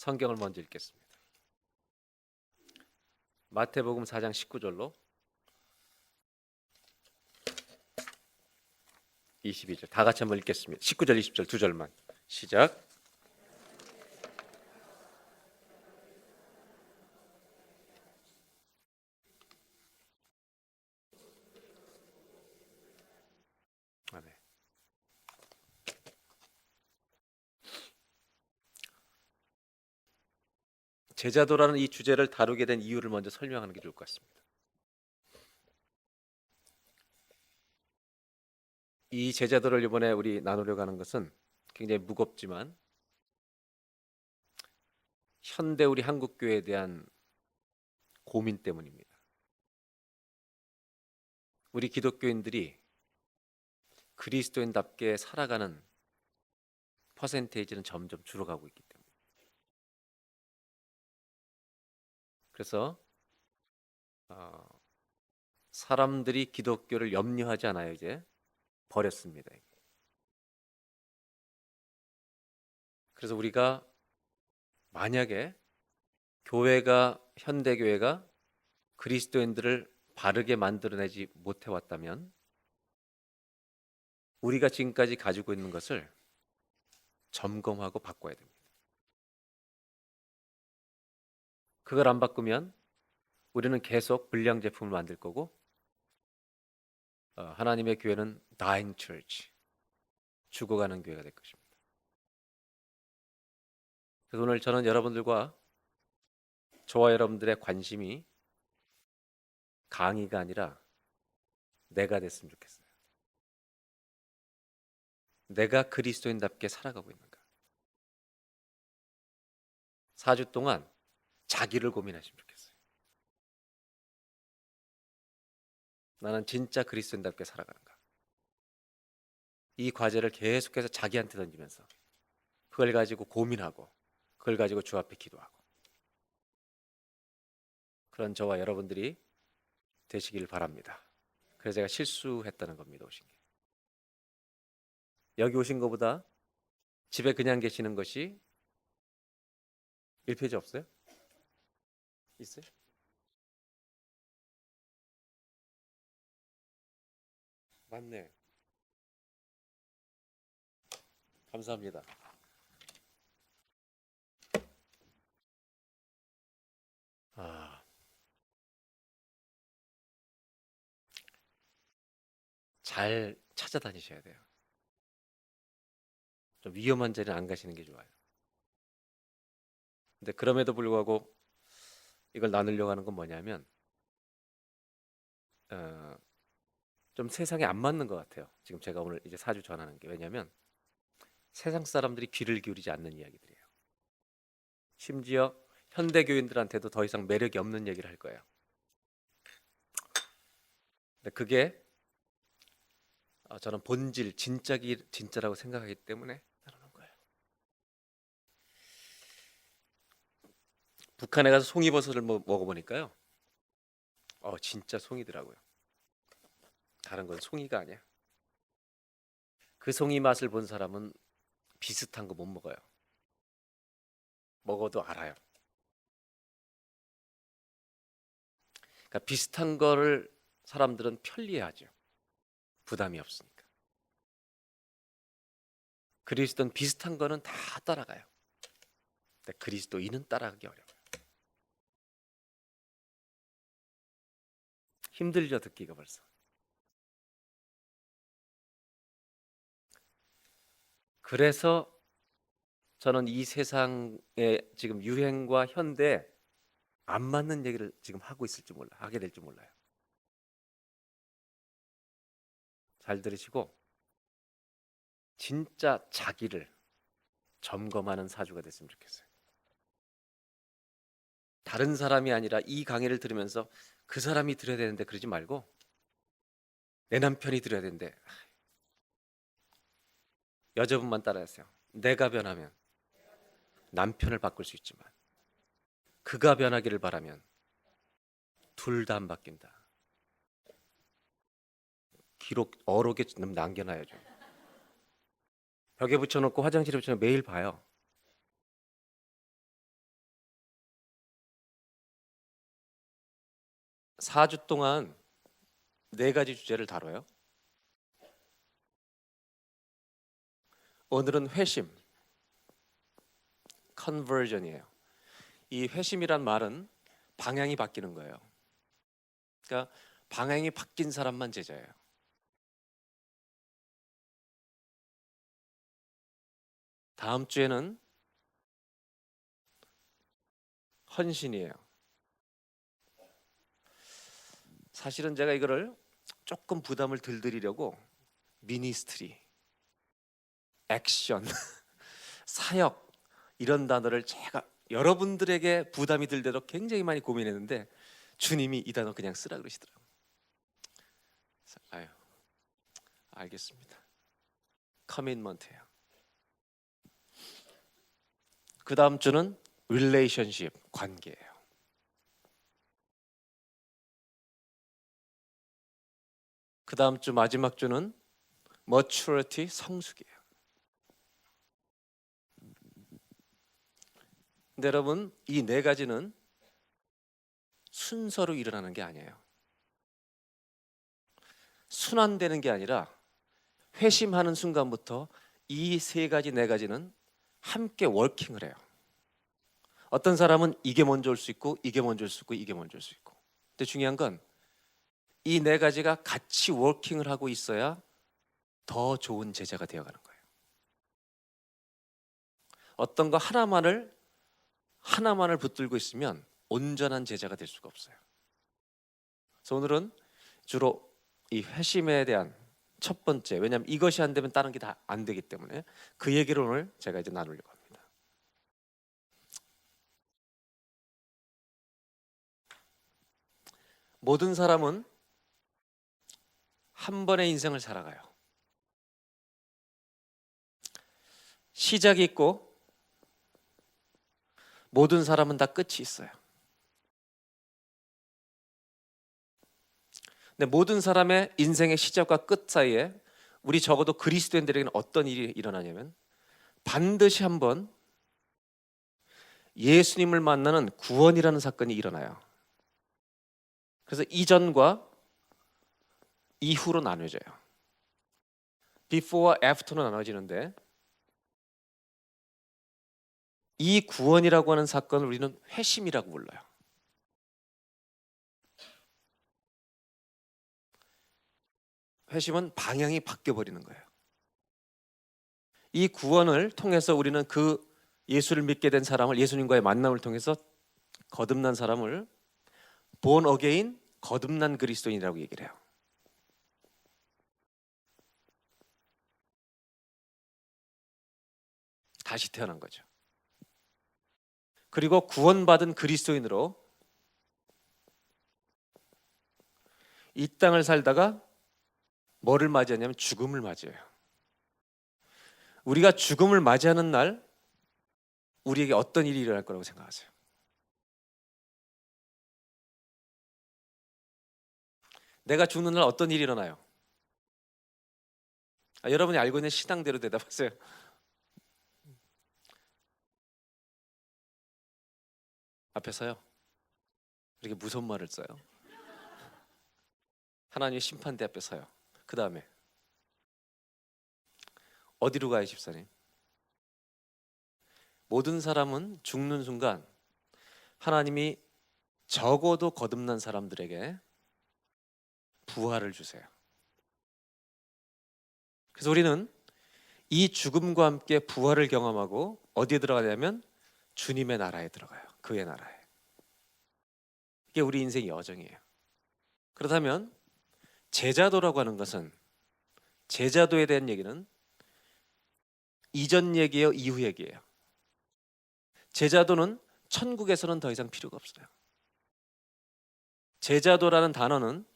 성경을 먼저 읽겠습니다. 마태복음 4장 19절로 22절 다 같이 한번 읽겠습니다. 19절 20절 두 절만 시작. 아멘. 제자도라는 이 주제를 다루게 된 이유를 먼저 설명하는 게 좋을 것 같습니다. 이 제자도를 이번에 우리 나누려고 하는 것은 굉장히 무겁지만 현대 우리 한국 교회에 대한 고민 때문입니다. 우리 기독교인들이 그리스도인답게 살아가는 퍼센테이지는 점점 줄어가고 있기 때문에. 그래서 사람들이 기독교를 염려하지 않아요. 이제 버렸습니다. 그래서 우리가 만약에 현대 교회가 그리스도인들을 바르게 만들어내지 못해 왔다면 우리가 지금까지 가지고 있는 것을 점검하고 바꿔야 됩니다. 그걸 안 바꾸면 우리는 계속 불량 제품을 만들 거고 하나님의 교회는 dying church, 죽어가는 교회가 될 것입니다. 그래서 오늘 저는 여러분들과 저와 여러분들의 관심이 강의가 아니라 내가 됐으면 좋겠어요. 내가 그리스도인답게 살아가고 있는가? 4주 동안 자기를 고민하시면 좋겠어요. 나는 진짜 그리스도인답게 살아가는가? 이 과제를 계속해서 자기한테 던지면서 그걸 가지고 고민하고 그걸 가지고 주 앞에 기도하고 그런 저와 여러분들이 되시길 바랍니다. 그래서 제가 실수했다는 겁니다. 오신 게. 여기 오신 것보다 집에 그냥 계시는 것이 1페이지 없어요? 있어요? 맞네. 감사합니다. 잘 찾아다니셔야 돼요. 좀 위험한 자리는 안 가시는 게 좋아요. 근데 그럼에도 불구하고 이걸 나누려고 하는 건 뭐냐면 어, 좀 세상에 안 맞는 것 같아요. 지금 제가 오늘 이제 4주 전하는 게. 왜냐하면 세상 사람들이 귀를 기울이지 않는 이야기들이에요. 심지어 현대 교인들한테도 더 이상 매력이 없는 얘기를 할 거예요. 근데 그게 저는 본질, 진짜라고 생각하기 때문에 나누는 거예요. 북한에 가서 송이버섯을 먹어보니까요. 진짜 송이더라고요. 다른 건 송이가 아니야. 그 송이 맛을 본 사람은 비슷한 거 못 먹어요. 먹어도 알아요. 그러니까 비슷한 거를 사람들은 편리해하죠. 부담이 없으니까. 그리스도는 비슷한 거는 다 따라가요. 근데 그리스도인은 따라가기 어려워요. 힘들죠, 듣기가 벌써. 그래서 저는 이 세상의 지금 유행과 현대 안 맞는 얘기를 지금 하게 될지 몰라요. 잘 들으시고 진짜 자기를 점검하는 사주가 됐으면 좋겠어요. 다른 사람이 아니라 이 강의를 들으면서 그 사람이 들어야 되는데 그러지 말고 내 남편이 들어야 되는데 여자분만 따라하세요. 내가 변하면 남편을 바꿀 수 있지만 그가 변하기를 바라면 둘 다 안 바뀐다. 기록 어록에 좀 남겨놔야죠. 벽에 붙여놓고 화장실에 붙여놓고 매일 봐요. 4주 동안 4가지 주제를 다뤄요. 오늘은 회심, conversion이에요. 이 회심이란 말은 방향이 바뀌는 거예요. 그러니까 방향이 바뀐 사람만 제자예요. 다음 주에는 헌신이에요. 사실은 제가 이거를 조금 부담을 덜 드리려고 미니스트리, 액션, 사역 이런 단어를 제가 여러분들에게 부담이 들도록 굉장히 많이 고민했는데 주님이 이 단어 그냥 쓰라 그러시더라고요. 아유, 알겠습니다. 커밋먼트예요. 그 다음 주는 릴레이션십, 관계예요. 그 다음 주 마지막 주는 maturity, 성숙이에요. 근데 여러분, 이 4가지는 순서로 일어나는 게 아니에요. 순환되는 게 아니라 회심하는 순간부터 이 3가지, 4가지는 함께 워킹을 해요. 어떤 사람은 이게 먼저 올 수 있고 이게 먼저 올 수 있고 이게 먼저 올 수 있고. 근데 중요한 건 이 4가지가 같이 워킹을 하고 있어야 더 좋은 제자가 되어가는 거예요. 어떤 거 하나만을 붙들고 있으면 온전한 제자가 될 수가 없어요. 그래서 오늘은 주로 이 회심에 대한 첫 번째, 왜냐하면 이것이 안 되면 다른 게 다 안 되기 때문에 그 얘기를 오늘 제가 이제 나누려고 합니다. 모든 사람은 한 번의 인생을 살아가요. 시작이 있고 모든 사람은 다 끝이 있어요. 근데 모든 사람의 인생의 시작과 끝 사이에 우리 적어도 그리스도인들에게는 어떤 일이 일어나냐면 반드시 한번 예수님을 만나는 구원이라는 사건이 일어나요. 그래서 이전과 이후로 나눠져요. before와 after로 나눠지는데 이 구원이라고 하는 사건을 우리는 회심이라고 불러요. 회심은 방향이 바뀌어버리는 거예요. 이 구원을 통해서 우리는 그 예수를 믿게 된 사람을, 예수님과의 만남을 통해서 거듭난 사람을 born again, 거듭난 그리스도인이라고 얘기를 해요. 다시 태어난 거죠. 그리고 구원받은 그리스도인으로 이 땅을 살다가 뭐를 맞이하냐면 죽음을 맞이해요. 우리가 죽음을 맞이하는 날 우리에게 어떤 일이 일어날 거라고 생각하세요? 내가 죽는 날 어떤 일이 일어나요? 여러분이 알고 있는 신앙대로 대답하세요. 앞에 서요. 이렇게 무서운 말을 써요. 하나님의 심판대 앞에 서요. 그 다음에 어디로 가요, 집사님? 모든 사람은 죽는 순간 하나님이 적어도 거듭난 사람들에게 부활을 주세요. 그래서 우리는 이 죽음과 함께 부활을 경험하고 어디에 들어가냐면 주님의 나라에 들어가요. 그의 나라에. 이게 우리 인생의 여정이에요. 그렇다면 제자도라고 하는 것은, 제자도에 대한 얘기는 이전 얘기예요, 이후 얘기예요? 제자도는 천국에서는 더 이상 필요가 없어요. 제자도라는 단어는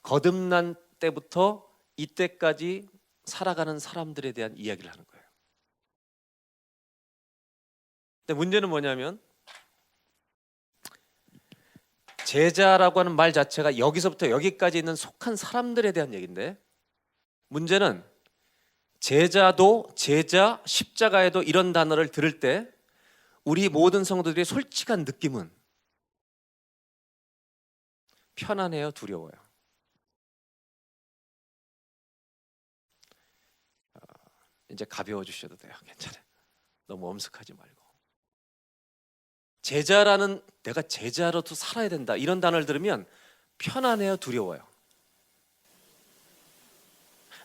거듭난 때부터 이때까지 살아가는 사람들에 대한 이야기를 하는 거예요. 근데 문제는 뭐냐면 제자라고 하는 말 자체가 여기서부터 여기까지 있는 속한 사람들에 대한 얘기인데, 문제는 제자도, 제자, 십자가에도 이런 단어를 들을 때 우리 모든 성도들의 솔직한 느낌은 편안해요, 두려워요? 이제 가벼워 주셔도 돼요. 괜찮아요. 너무 엄숙하지 말고. 제자라는, 내가 제자로도 살아야 된다, 이런 단어를 들으면 편안해요, 두려워요?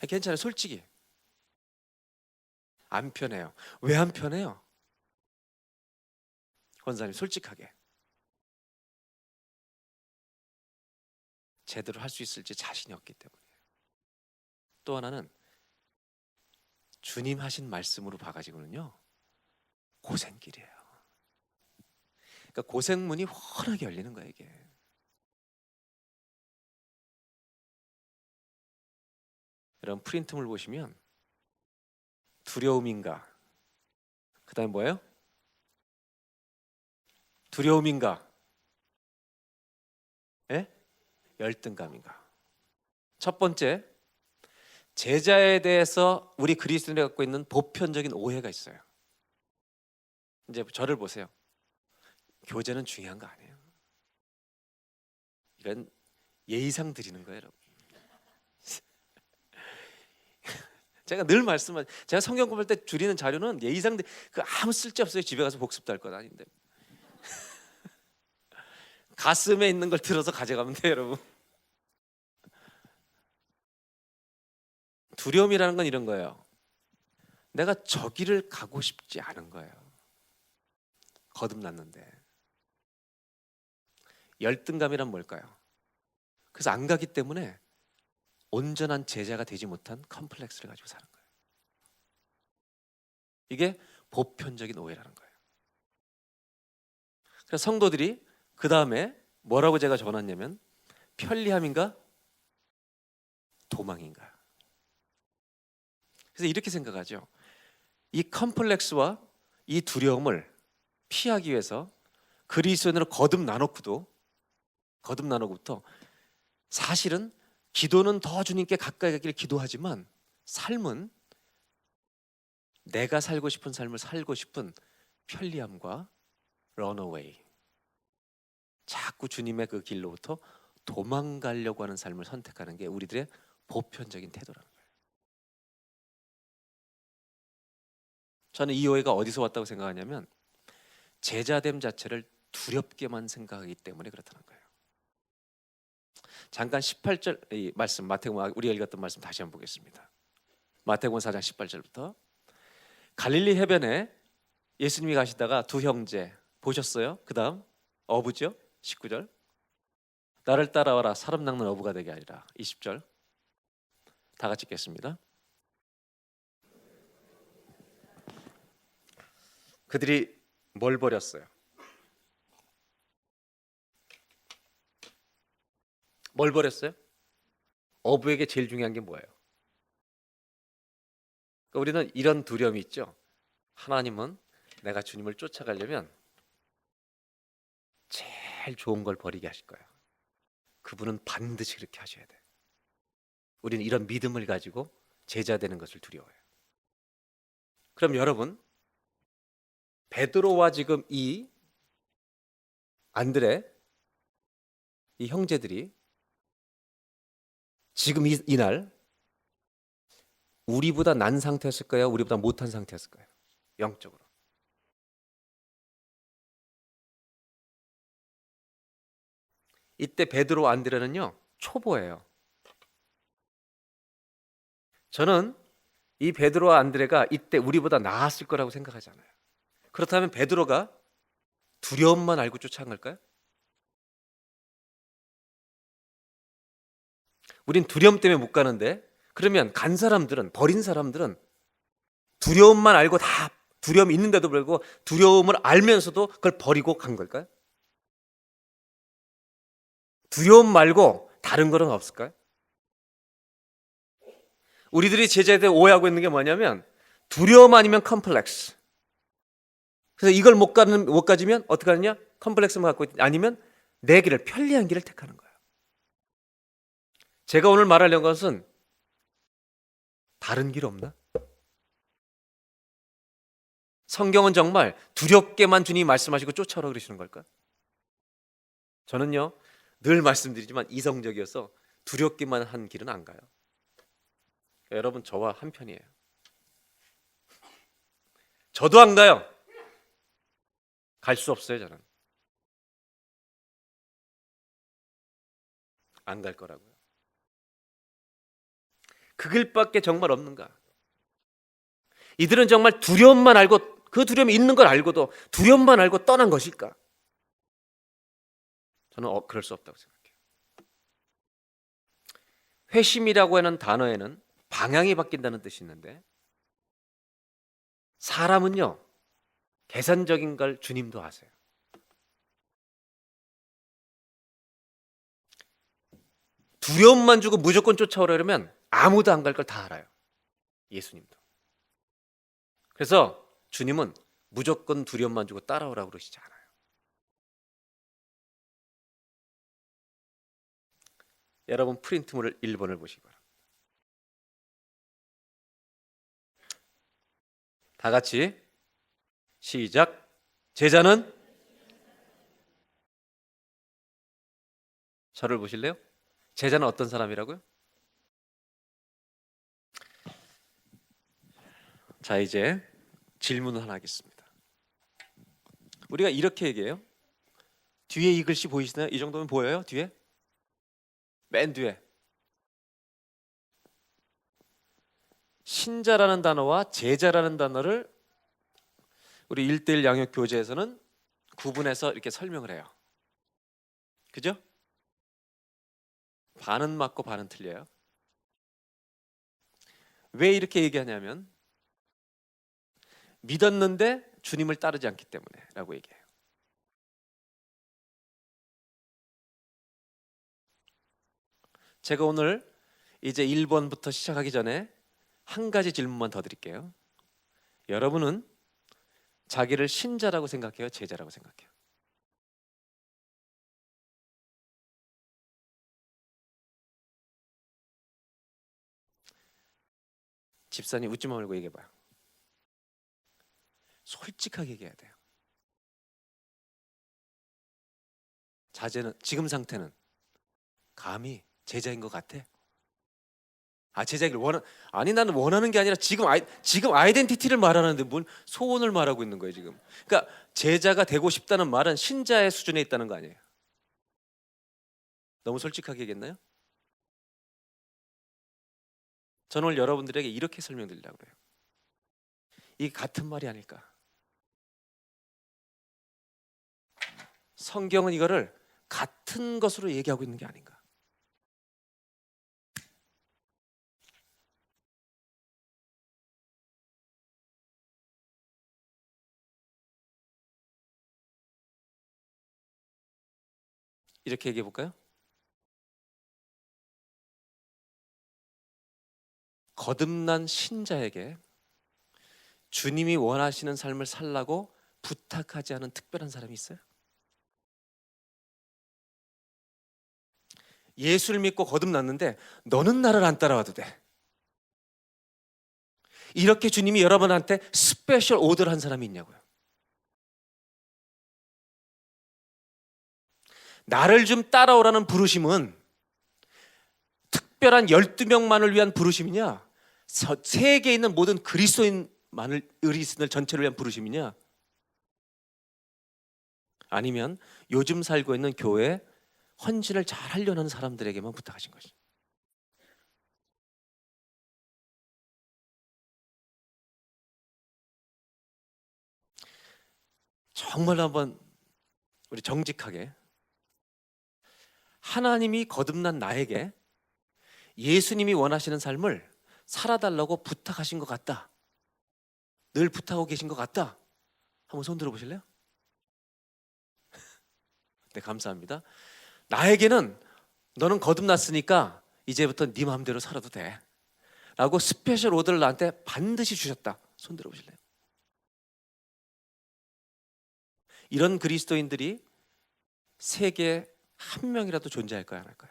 괜찮아요. 솔직히 안 편해요. 왜 안 편해요? 권사님, 솔직하게. 제대로 할 수 있을지 자신이 없기 때문이에요. 또 하나는 주님 하신 말씀으로 봐가지고는요, 고생길이에요. 그러니까 고생문이 훤하게 열리는 거예요, 이게. 여러분, 프린트물 보시면 두려움인가, 그 다음에 뭐예요? 두려움인가, 예? 열등감인가. 첫 번째, 제자에 대해서 우리 그리스도인이 갖고 있는 보편적인 오해가 있어요. 이제 저를 보세요. 교제는 중요한 거 아니에요. 이건 예의상 드리는 거예요, 여러분. 제가 늘 말씀하죠. 제가 성경 공부할 때 줄이는 자료는 예의상 그 아무 쓸데 없어요. 집에 가서 복습도 할 건 아닌데. 가슴에 있는 걸 들어서 가져가면 돼요, 여러분. 두려움이라는 건 이런 거예요. 내가 저기를 가고 싶지 않은 거예요. 거듭났는데. 열등감이란 뭘까요? 그래서 안 가기 때문에 온전한 제자가 되지 못한 컴플렉스를 가지고 사는 거예요. 이게 보편적인 오해라는 거예요. 그래서 성도들이 그 다음에 뭐라고 제가 적어놨냐면, 편리함인가 도망인가. 그래서 이렇게 생각하죠. 이 컴플렉스와 이 두려움을 피하기 위해서 그리스도인으로 거듭나놓고부터 사실은 기도는 더 주님께 가까이 가기를 기도하지만 삶은 내가 살고 싶은 삶을 살고 싶은 편리함과 런어웨이, 자꾸 주님의 그 길로부터 도망가려고 하는 삶을 선택하는 게 우리들의 보편적인 태도라는 거예요. 저는 이 오해가 어디서 왔다고 생각하냐면, 제자됨 자체를 두렵게만 생각하기 때문에 그렇다는 거예요. 잠깐 18절 이 말씀, 마태복음, 우리가 읽었던 말씀 다시 한번 보겠습니다. 마태복음 4장 18절부터. 갈릴리 해변에 예수님이 가시다가 두 형제 보셨어요? 그 다음 어부죠? 19절. 나를 따라와라, 사람 낚는 어부가 되게 하리라. 20절. 다 같이 읽겠습니다. 그들이 뭘 버렸어요? 뭘 버렸어요? 어부에게 제일 중요한 게 뭐예요? 그러니까 우리는 이런 두려움이 있죠. 하나님은 내가 주님을 쫓아가려면 제일 좋은 걸 버리게 하실 거예요. 그분은 반드시 그렇게 하셔야 돼요. 우리는 이런 믿음을 가지고 제자 되는 것을 두려워해요. 그럼 여러분, 베드로와 지금 이 안드레, 이 형제들이 지금 이날 우리보다 난 상태였을까요? 우리보다 못한 상태였을까요? 영적으로. 이때 베드로와 안드레는요, 초보예요. 저는 이 베드로와 안드레가 이때 우리보다 나았을 거라고 생각하지 않아요. 그렇다면 베드로가 두려움만 알고 쫓아간 걸까요? 우린 두려움 때문에 못 가는데, 그러면 간 사람들은, 버린 사람들은 두려움만 알고, 다 두려움이 있는데도 불구하고 두려움을 알면서도 그걸 버리고 간 걸까요? 두려움 말고 다른 거는 없을까요? 우리들이 제자에 대해 오해하고 있는 게 뭐냐면, 두려움 아니면 컴플렉스. 그래서 이걸 못 가지면 어떻게 하느냐? 컴플렉스만 갖고 있지, 아니면 내 길을, 편리한 길을 택하는 거예요. 제가 오늘 말하려는 것은 다른 길 없나? 성경은 정말 두렵게만 주님이 말씀하시고 쫓아오라 그러시는 걸까요? 저는요, 늘 말씀드리지만 이성적이어서 두렵기만 한 길은 안 가요. 여러분 저와 한편이에요. 저도 안 가요. 갈 수 없어요. 저는 안 갈 거라고요. 그 길밖에 정말 없는가? 이들은 정말 두려움만 알고, 그 두려움이 있는 걸 알고도 두려움만 알고 떠난 것일까? 저는 그럴 수 없다고 생각해요. 회심이라고 하는 단어에는 방향이 바뀐다는 뜻이 있는데, 사람은요 계산적인 걸 주님도 아세요. 두려움만 주고 무조건 쫓아오라 그러면 아무도 안 갈 걸 다 알아요. 예수님도. 그래서 주님은 무조건 두려움만 주고 따라오라고 그러시지 않아요. 여러분 프린트물 1번을 보시기 바랍니다. 다 같이 시작. 제자는 저를 보실래요? 제자는 어떤 사람이라고요? 자, 이제 질문을 하나 하겠습니다. 우리가 이렇게 얘기해요. 뒤에 이 글씨 보이시나요? 이 정도면 보여요? 뒤에? 맨 뒤에 신자라는 단어와 제자라는 단어를 우리 1:1 양육 교재에서는 구분해서 이렇게 설명을 해요. 그죠? 반은 맞고 반은 틀려요. 왜 이렇게 얘기하냐면 믿었는데 주님을 따르지 않기 때문에 라고 얘기해요. 제가 오늘 이제 1번부터 시작하기 전에 한 가지 질문만 더 드릴게요. 여러분은 자기를 신자라고 생각해요? 제자라고 생각해요? 집사님 웃지 말고 얘기해봐요. 솔직하게 얘기해야 돼요. 자제는 지금 상태는 감히 제자인 것 같아? 제자이길 아니 나는 원하는 게 아니라 지금 아이덴티티를 말하는데 뭘 소원을 말하고 있는 거예요 지금. 그러니까 제자가 되고 싶다는 말은 신자의 수준에 있다는 거 아니에요? 너무 솔직하게 얘기했나요? 저는 오늘 여러분들에게 이렇게 설명드리려고 그래요. 이게 같은 말이 아닐까? 성경은 이거를 같은 것으로 얘기하고 있는 게 아닌가? 이렇게 얘기해 볼까요? 거듭난 신자에게 주님이 원하시는 삶을 살라고 부탁하지 않은 특별한 사람이 있어요? 예수를 믿고 거듭났는데 너는 나를 안 따라와도 돼. 이렇게 주님이 여러분한테 스페셜 오더를 한 사람이 있냐고요. 나를 좀 따라오라는 부르심은 특별한 12명만을 위한 부르심이냐, 세계에 있는 모든 그리스도인을 전체를 위한 부르심이냐, 아니면 요즘 살고 있는 교회 헌신을 잘 하려는 사람들에게만 부탁하신 것이죠. 정말 한번 우리 정직하게, 하나님이 거듭난 나에게 예수님이 원하시는 삶을 살아달라고 부탁하신 것 같다, 늘 부탁하고 계신 것 같다, 한번 손 들어보실래요? 네, 감사합니다. 나에게는 너는 거듭났으니까 이제부터 네 마음대로 살아도 돼 라고 스페셜 오더를 나한테 반드시 주셨다. 손 들어보실래요? 이런 그리스도인들이 세계에 한 명이라도 존재할까요, 안 할까요?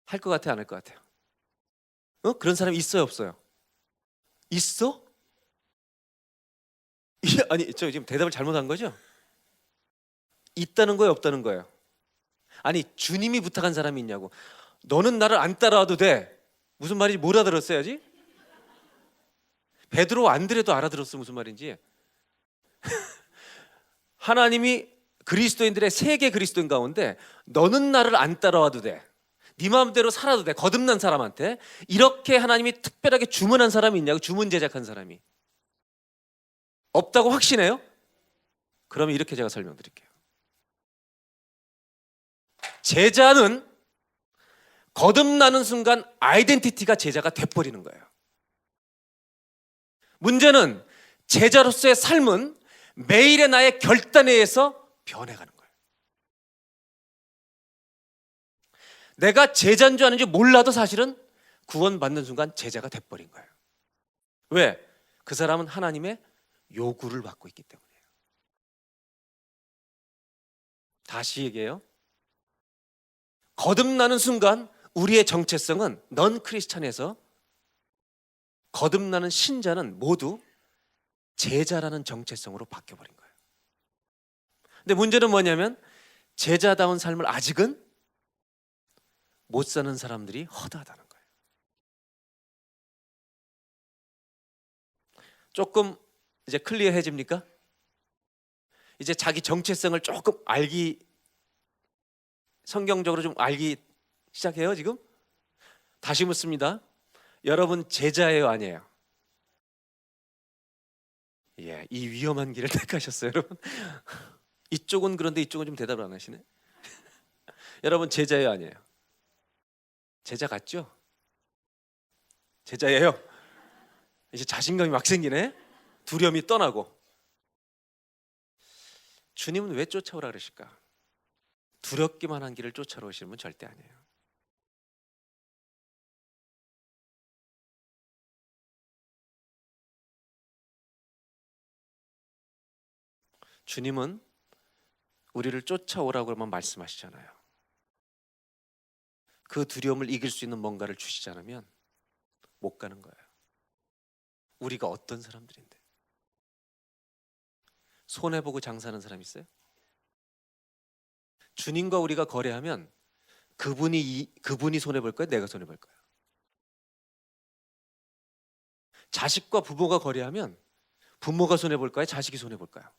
할 것 같아요, 안 할 것 같아요? 그런 사람이 있어요, 없어요? 있어? 아니, 저 지금 대답을 잘못한 거죠? 있다는 거예요, 없다는 거예요? 아니, 주님이 부탁한 사람이 있냐고. 너는 나를 안 따라와도 돼. 무슨 말인지 못 알아들었어야지. 베드로 안드레도 알아들었어 무슨 말인지. 하나님이 그리스도인들의 세계 그리스도인 가운데 너는 나를 안 따라와도 돼. 네 마음대로 살아도 돼. 거듭난 사람한테 이렇게 하나님이 특별하게 주문한 사람이 있냐고. 주문 제작한 사람이 없다고 확신해요? 그러면 이렇게 제가 설명드릴게요. 제자는 거듭나는 순간 아이덴티티가 제자가 돼버리는 거예요. 문제는 제자로서의 삶은 매일의 나의 결단에 의해서 변해가는 거예요. 내가 제자인 줄 아는지 몰라도 사실은 구원받는 순간 제자가 돼버린 거예요. 왜? 그 사람은 하나님의 요구를 받고 있기 때문이에요. 다시 얘기해요. 거듭나는 순간 우리의 정체성은 넌 크리스찬에서 거듭나는 신자는 모두 제자라는 정체성으로 바뀌어버린 거예요. 근데 문제는 뭐냐면 제자다운 삶을 아직은 못 사는 사람들이 허다하다는 거예요. 조금 이제 클리어해집니까? 이제 자기 정체성을 조금 알기, 성경적으로 좀 알기 시작해요 지금? 다시 묻습니다. 여러분 제자예요 아니에요? 예, 이 위험한 길을 택하셨어요 여러분. 이쪽은 그런데 이쪽은 좀 대답을 안 하시네. 여러분 제자예요 아니에요? 제자 같죠? 제자예요. 이제 자신감이 막 생기네. 두려움이 떠나고. 주님은 왜 쫓아오라 그러실까? 두렵기만 한 길을 쫓아오시는 분 절대 아니에요. 주님은 우리를 쫓아오라고만 말씀하시잖아요. 그 두려움을 이길 수 있는 뭔가를 주시지 않으면 못 가는 거예요. 우리가 어떤 사람들인데? 손해보고 장사하는 사람 있어요? 주님과 우리가 거래하면 그분이 손해볼 거예요? 내가 손해볼 거예요? 자식과 부모가 거래하면 부모가 손해볼 거예요? 자식이 손해볼 까요?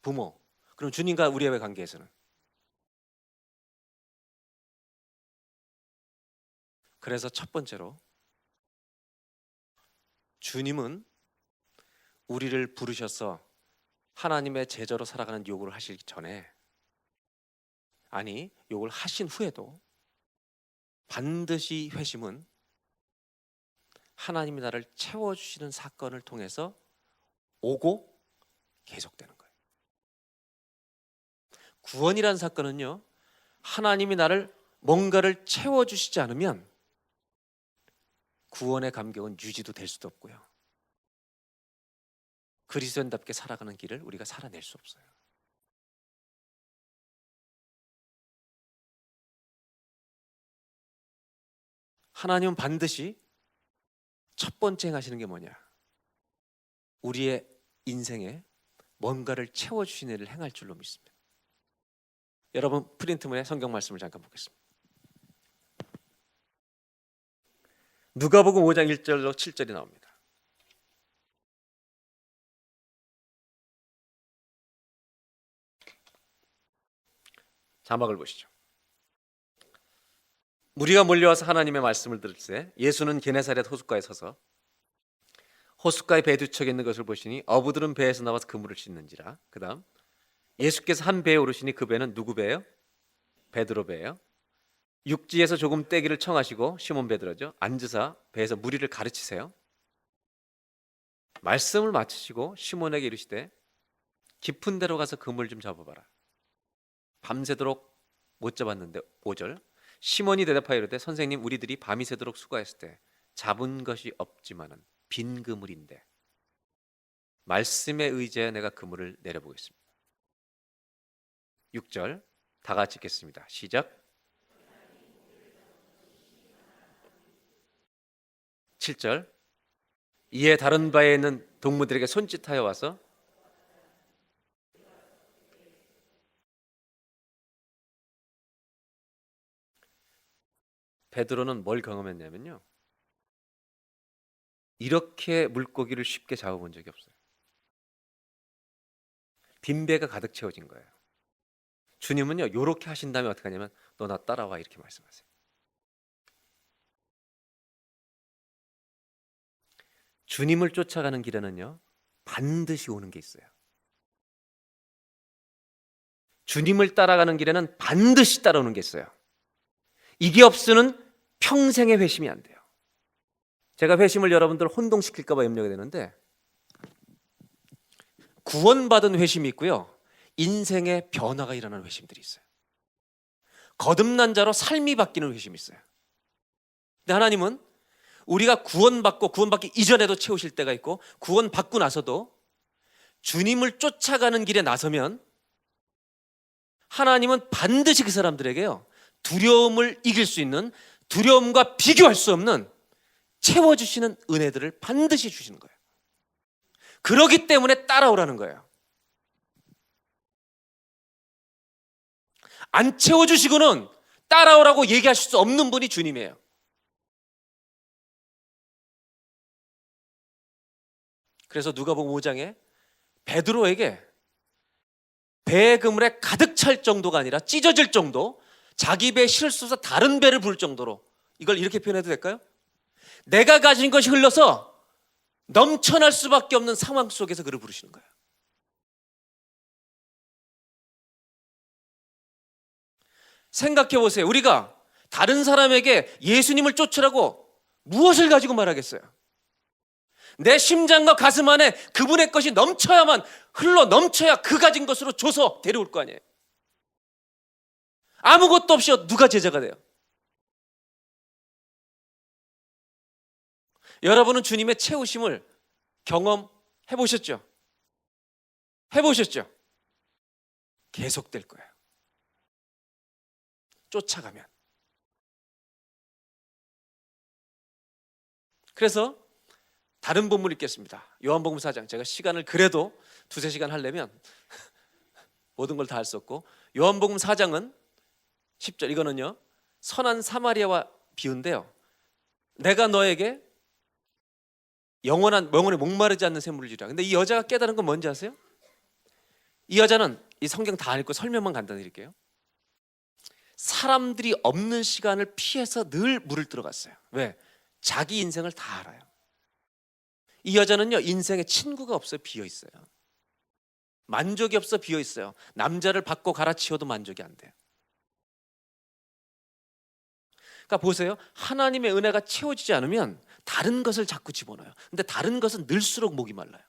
부모. 그럼 주님과 우리의 관계에서는? 그래서 첫 번째로 주님은 우리를 부르셔서 하나님의 제자로 살아가는 요구를 하시기 전에, 아니 요구를 하신 후에도 반드시 회심은 하나님이 나를 채워주시는 사건을 통해서 오고 계속되는 거예요. 구원이라는 사건은요, 하나님이 나를 뭔가를 채워주시지 않으면 구원의 감격은 유지도 될 수도 없고요, 그리스도인답게 살아가는 길을 우리가 살아낼 수 없어요. 하나님은 반드시 첫 번째 행하시는 게 뭐냐? 우리의 인생에 뭔가를 채워주시는 일을 행할 줄로 믿습니다. 여러분 프린트문에 성경 말씀을 잠깐 보겠습니다. 누가복음 5장 1절로 7절이 나옵니다. 자막을 보시죠. 무리가 몰려와서 하나님의 말씀을 들을새 예수는 게네사렛 호숫가에 서서 호숫가에 배 두 척 있는 것을 보시니 어부들은 배에서 나와서 그물을 씻는지라. 그 다음 예수께서 한 배에 오르시니 그 배는 누구 배예요? 베드로 배예요. 육지에서 조금 떼기를 청하시고, 시몬 베드로죠, 앉으사 배에서 무리를 가르치세요. 말씀을 마치시고 시몬에게 이르시되 깊은 데로 가서 그물 좀 잡아봐라. 밤새도록 못 잡았는데. 5절 시몬이 대답하여 이르되 선생님, 우리들이 밤이 새도록 수고했을 때 잡은 것이 없지만은 빈 그물인데 말씀에 의지해 내가 그물을 내려보겠습니다. 6절 다 같이 읽겠습니다. 시작. 7절 이에 다른 바에 있는 동무들에게 손짓하여 와서 베드로는 뭘 경험했냐면요, 이렇게 물고기를 쉽게 잡아본 적이 없어요. 빈배가 가득 채워진 거예요. 주님은요, 요렇게 하신 다음에 어떻게 하냐면 너 나 따라와 이렇게 말씀하세요. 주님을 쫓아가는 길에는요, 반드시 오는 게 있어요. 주님을 따라가는 길에는 반드시 따라오는 게 있어요. 이게 없으면 평생의 회심이 안 돼요. 제가 회심을 여러분들 혼동시킬까 봐 염려가 되는데, 구원받은 회심이 있고요, 인생의 변화가 일어나는 회심들이 있어요. 거듭난 자로 삶이 바뀌는 회심이 있어요. 근데 하나님은 우리가 구원받고 구원받기 이전에도 채우실 때가 있고, 구원받고 나서도 주님을 쫓아가는 길에 나서면 하나님은 반드시 그 사람들에게요, 두려움을 이길 수 있는, 두려움과 비교할 수 없는 채워주시는 은혜들을 반드시 주시는 거예요. 그러기 때문에 따라오라는 거예요. 안 채워주시고는 따라오라고 얘기하실 수 없는 분이 주님이에요. 그래서 누가복음 5장에 베드로에게 배의 그물에 가득 찰 정도가 아니라 찢어질 정도, 자기 배에 실수해서 다른 배를 부를 정도로, 이걸 이렇게 표현해도 될까요? 내가 가진 것이 흘러서 넘쳐날 수밖에 없는 상황 속에서 그를 부르시는 거예요. 생각해 보세요. 우리가 다른 사람에게 예수님을 쫓으라고 무엇을 가지고 말하겠어요? 내 심장과 가슴 안에 그분의 것이 넘쳐야만, 흘러 넘쳐야 그 가진 것으로 줘서 데려올 거 아니에요. 아무것도 없이 누가 제자가 돼요? 여러분은 주님의 채우심을 경험해 보셨죠? 해보셨죠? 계속될 거예요. 쫓아가면. 그래서 다른 본문 읽겠습니다. 요한복음 4장. 제가 시간을 그래도 두세 시간 하려면 모든 걸 다 할 수 없고, 요한복음 4장은 10절, 이거는요, 선한 사마리아와 비유인데요, 내가 너에게 영원에 목마르지 않는 샘물을 주리라. 근데 이 여자가 깨달은 건 뭔지 아세요? 이 여자는, 이 성경 다 읽고 설명만 간단히 드릴게요. 사람들이 없는 시간을 피해서 늘 물을 들어갔어요. 왜? 자기 인생을 다 알아요. 이 여자는요, 인생에 친구가 없어요. 비어 있어요. 만족이 없어 비어 있어요. 남자를 받고 갈아치워도 만족이 안 돼요. 그러니까 보세요. 하나님의 은혜가 채워지지 않으면 다른 것을 자꾸 집어넣어요. 근데 다른 것은 늘수록 목이 말라요.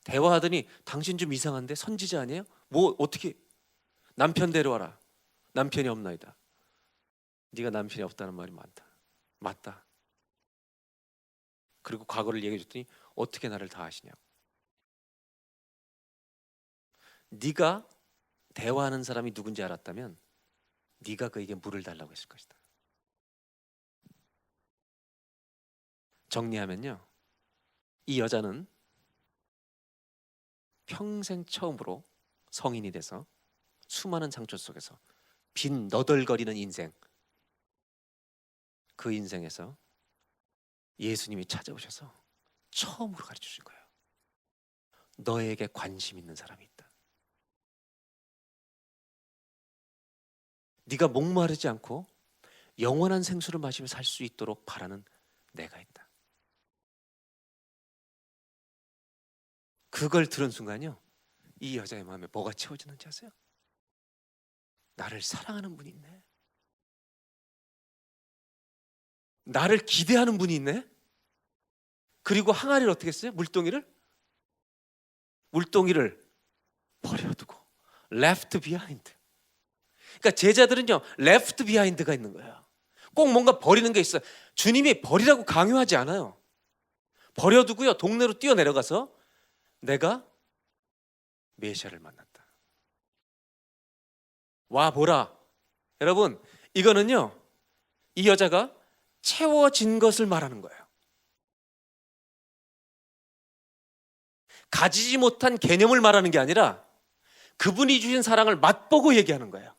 대화하더니 당신 좀 이상한데? 선지자 아니에요? 뭐 어떻게? 남편 데려와라. 남편이 없나이다. 네가 남편이 없다는 말이 많다. 맞다. 그리고 과거를 얘기해 줬더니 어떻게 나를 다 아시냐고. 네가 대화하는 사람이 누군지 알았다면 네가 그에게 물을 달라고 했을 것이다. 정리하면요, 이 여자는 평생 처음으로 성인이 돼서 수많은 상처 속에서 빈 너덜거리는 인생, 그 인생에서 예수님이 찾아오셔서 처음으로 가르쳐 주신 거예요. 너에게 관심 있는 사람이 있다. 네가 목마르지 않고 영원한 생수를 마시며 살 수 있도록 바라는 내가 있다. 그걸 들은 순간요, 이 여자의 마음에 뭐가 채워지는지 아세요? 나를 사랑하는 분이 있네. 나를 기대하는 분이 있네. 그리고 항아리를 어떻게 했어요? 물동이를 버려두고 left behind. 그러니까 제자들은요, left behind가 있는 거예요. 꼭 뭔가 버리는 게 있어요. 주님이 버리라고 강요하지 않아요. 버려두고요, 동네로 뛰어내려가서 내가 메시아를 만났다. 와 보라. 여러분, 이거는요, 이 여자가 채워진 것을 말하는 거예요. 가지지 못한 개념을 말하는 게 아니라 그분이 주신 사랑을 맛보고 얘기하는 거예요.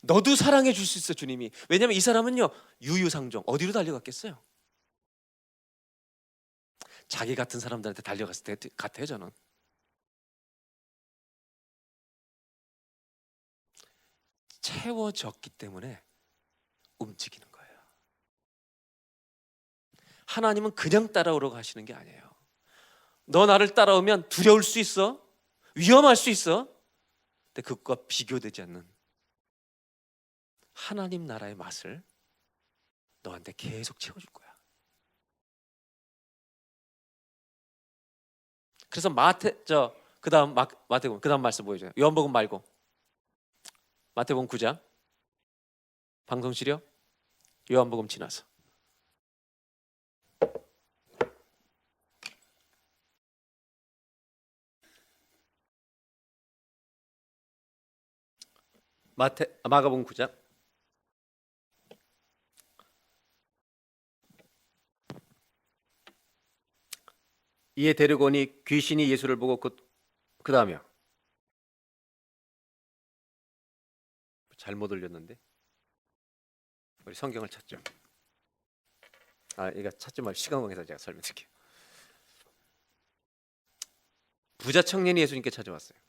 너도 사랑해 줄 수 있어, 주님이. 왜냐하면 이 사람은요, 유유상종. 어디로 달려갔겠어요? 자기 같은 사람들한테 달려갔을 때 같아요, 저는. 채워졌기 때문에 움직이는 거예요. 하나님은 그냥 따라오라고 하시는 게 아니에요. 너 나를 따라오면 두려울 수 있어, 위험할 수 있어. 근데 그것과 비교되지 않는 하나님 나라의 맛을 너한테 계속 채워줄 거야. 그래서 그다음 마태복음, 그다음 말씀 보여줘요. 요한복음 말고 마태복음 9장 방송시려, 요한복음 지나서. 마가복음 9장. 이에 데리고 오니 귀신이 예수를 보고 그 다음이요. 잘못 올렸는데 우리 성경을 찾죠. 이거 찾지 말고 시간 관계상 제가 설명드릴게요. 부자 청년이 예수님께 찾아왔어요.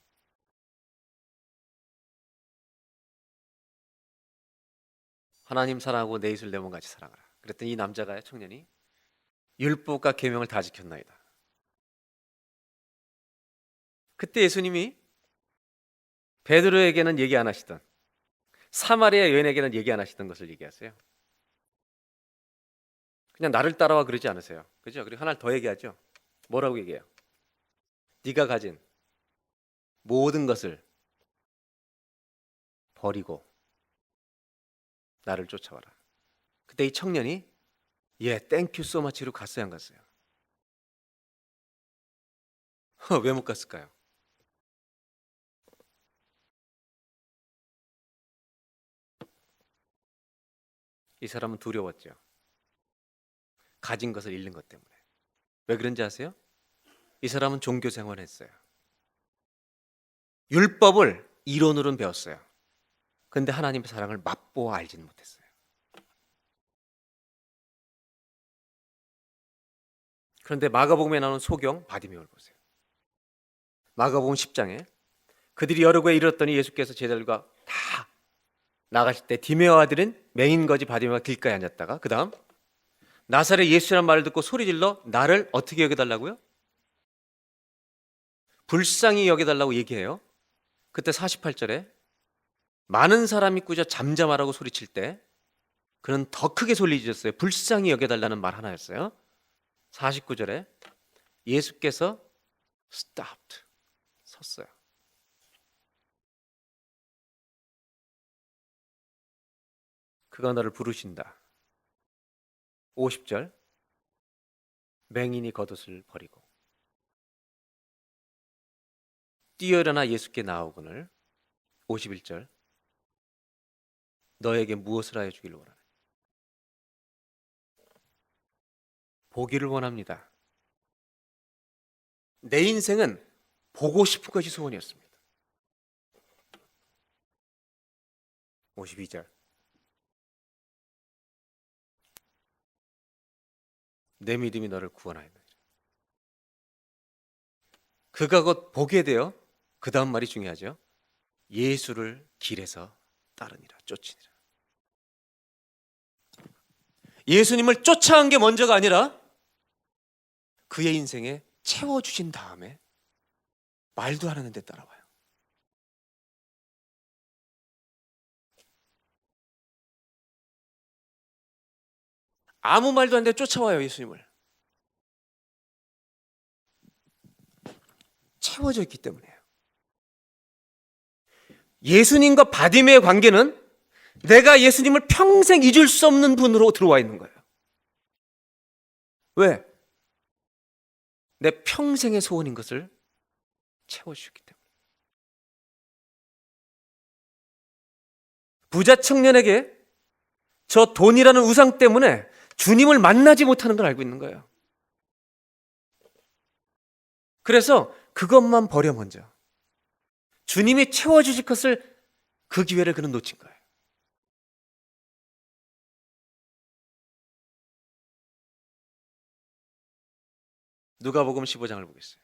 하나님 사랑하고 내 이웃을 내 몸같이 사랑하라. 그랬더니 이 남자가, 청년이, 율법과 계명을 다 지켰나이다. 그때 예수님이 베드로에게는 얘기 안 하시던, 사마리아 여인에게는 얘기 안 하시던 것을 얘기하세요. 그냥 나를 따라와 그러지 않으세요. 그죠? 그리고 하나를 더 얘기하죠. 뭐라고 얘기해요? 네가 가진 모든 것을 버리고 나를 쫓아와라. 그때 이 청년이 땡큐 소 마치로 갔어요, 안 갔어요? 왜 못 갔을까요? 이 사람은 두려웠죠. 가진 것을 잃는 것 때문에. 왜 그런지 아세요? 이 사람은 종교 생활을 했어요. 율법을 이론으로는 배웠어요. 근데 하나님의 사랑을 맛보아 알지는 못했어요. 그런데 마가복음에 나오는 소경 바디메오를 보세요. 마가복음 10장에 그들이 여러 곳에 이르렀더니 예수께서 제자들과 다 나가실 때 디메오 아들은 맹인거지 바디메오가 길가에 앉았다가, 그 다음 나사렛 예수라는 말을 듣고 소리질러 나를 어떻게 여겨달라고요? 불쌍히 여겨달라고 얘기해요. 그때 48절에 많은 사람이 꾸짖어 잠잠하라고 소리칠 때 그는 더 크게 소리질렀어요. 불쌍히 여겨달라는 말 하나였어요. 49절에 예수께서 stopped, 섰어요. 그가 너를 부르신다. 50절 맹인이 겉옷을 버리고 뛰어일어나 예수께 나오거늘. 51절 너에게 무엇을 하여 주기를 원하느냐. 보기를 원합니다. 내 인생은 보고 싶은 것이 소원이었습니다. 52절 내 믿음이 너를 구원하였느니라. 그가 곧 보게 되어, 그 다음 말이 중요하죠. 예수를 길에서 따르니라, 쫓으니라. 예수님을 쫓아간 게 먼저가 아니라 그의 인생에 채워주신 다음에 말도 안 하는데 따라와요. 아무 말도 안 돼 쫓아와요, 예수님을. 채워져 있기 때문에요. 예수님과 바디메의 관계는 내가 예수님을 평생 잊을 수 없는 분으로 들어와 있는 거예요. 왜? 내 평생의 소원인 것을 채워주셨기 때문에. 부자 청년에게 저 돈이라는 우상 때문에 주님을 만나지 못하는 걸 알고 있는 거예요. 그래서 그것만 버려 먼저. 주님이 채워주실 것을, 그 기회를 그는 놓친 거예요. 누가복음 15장을 보겠어요.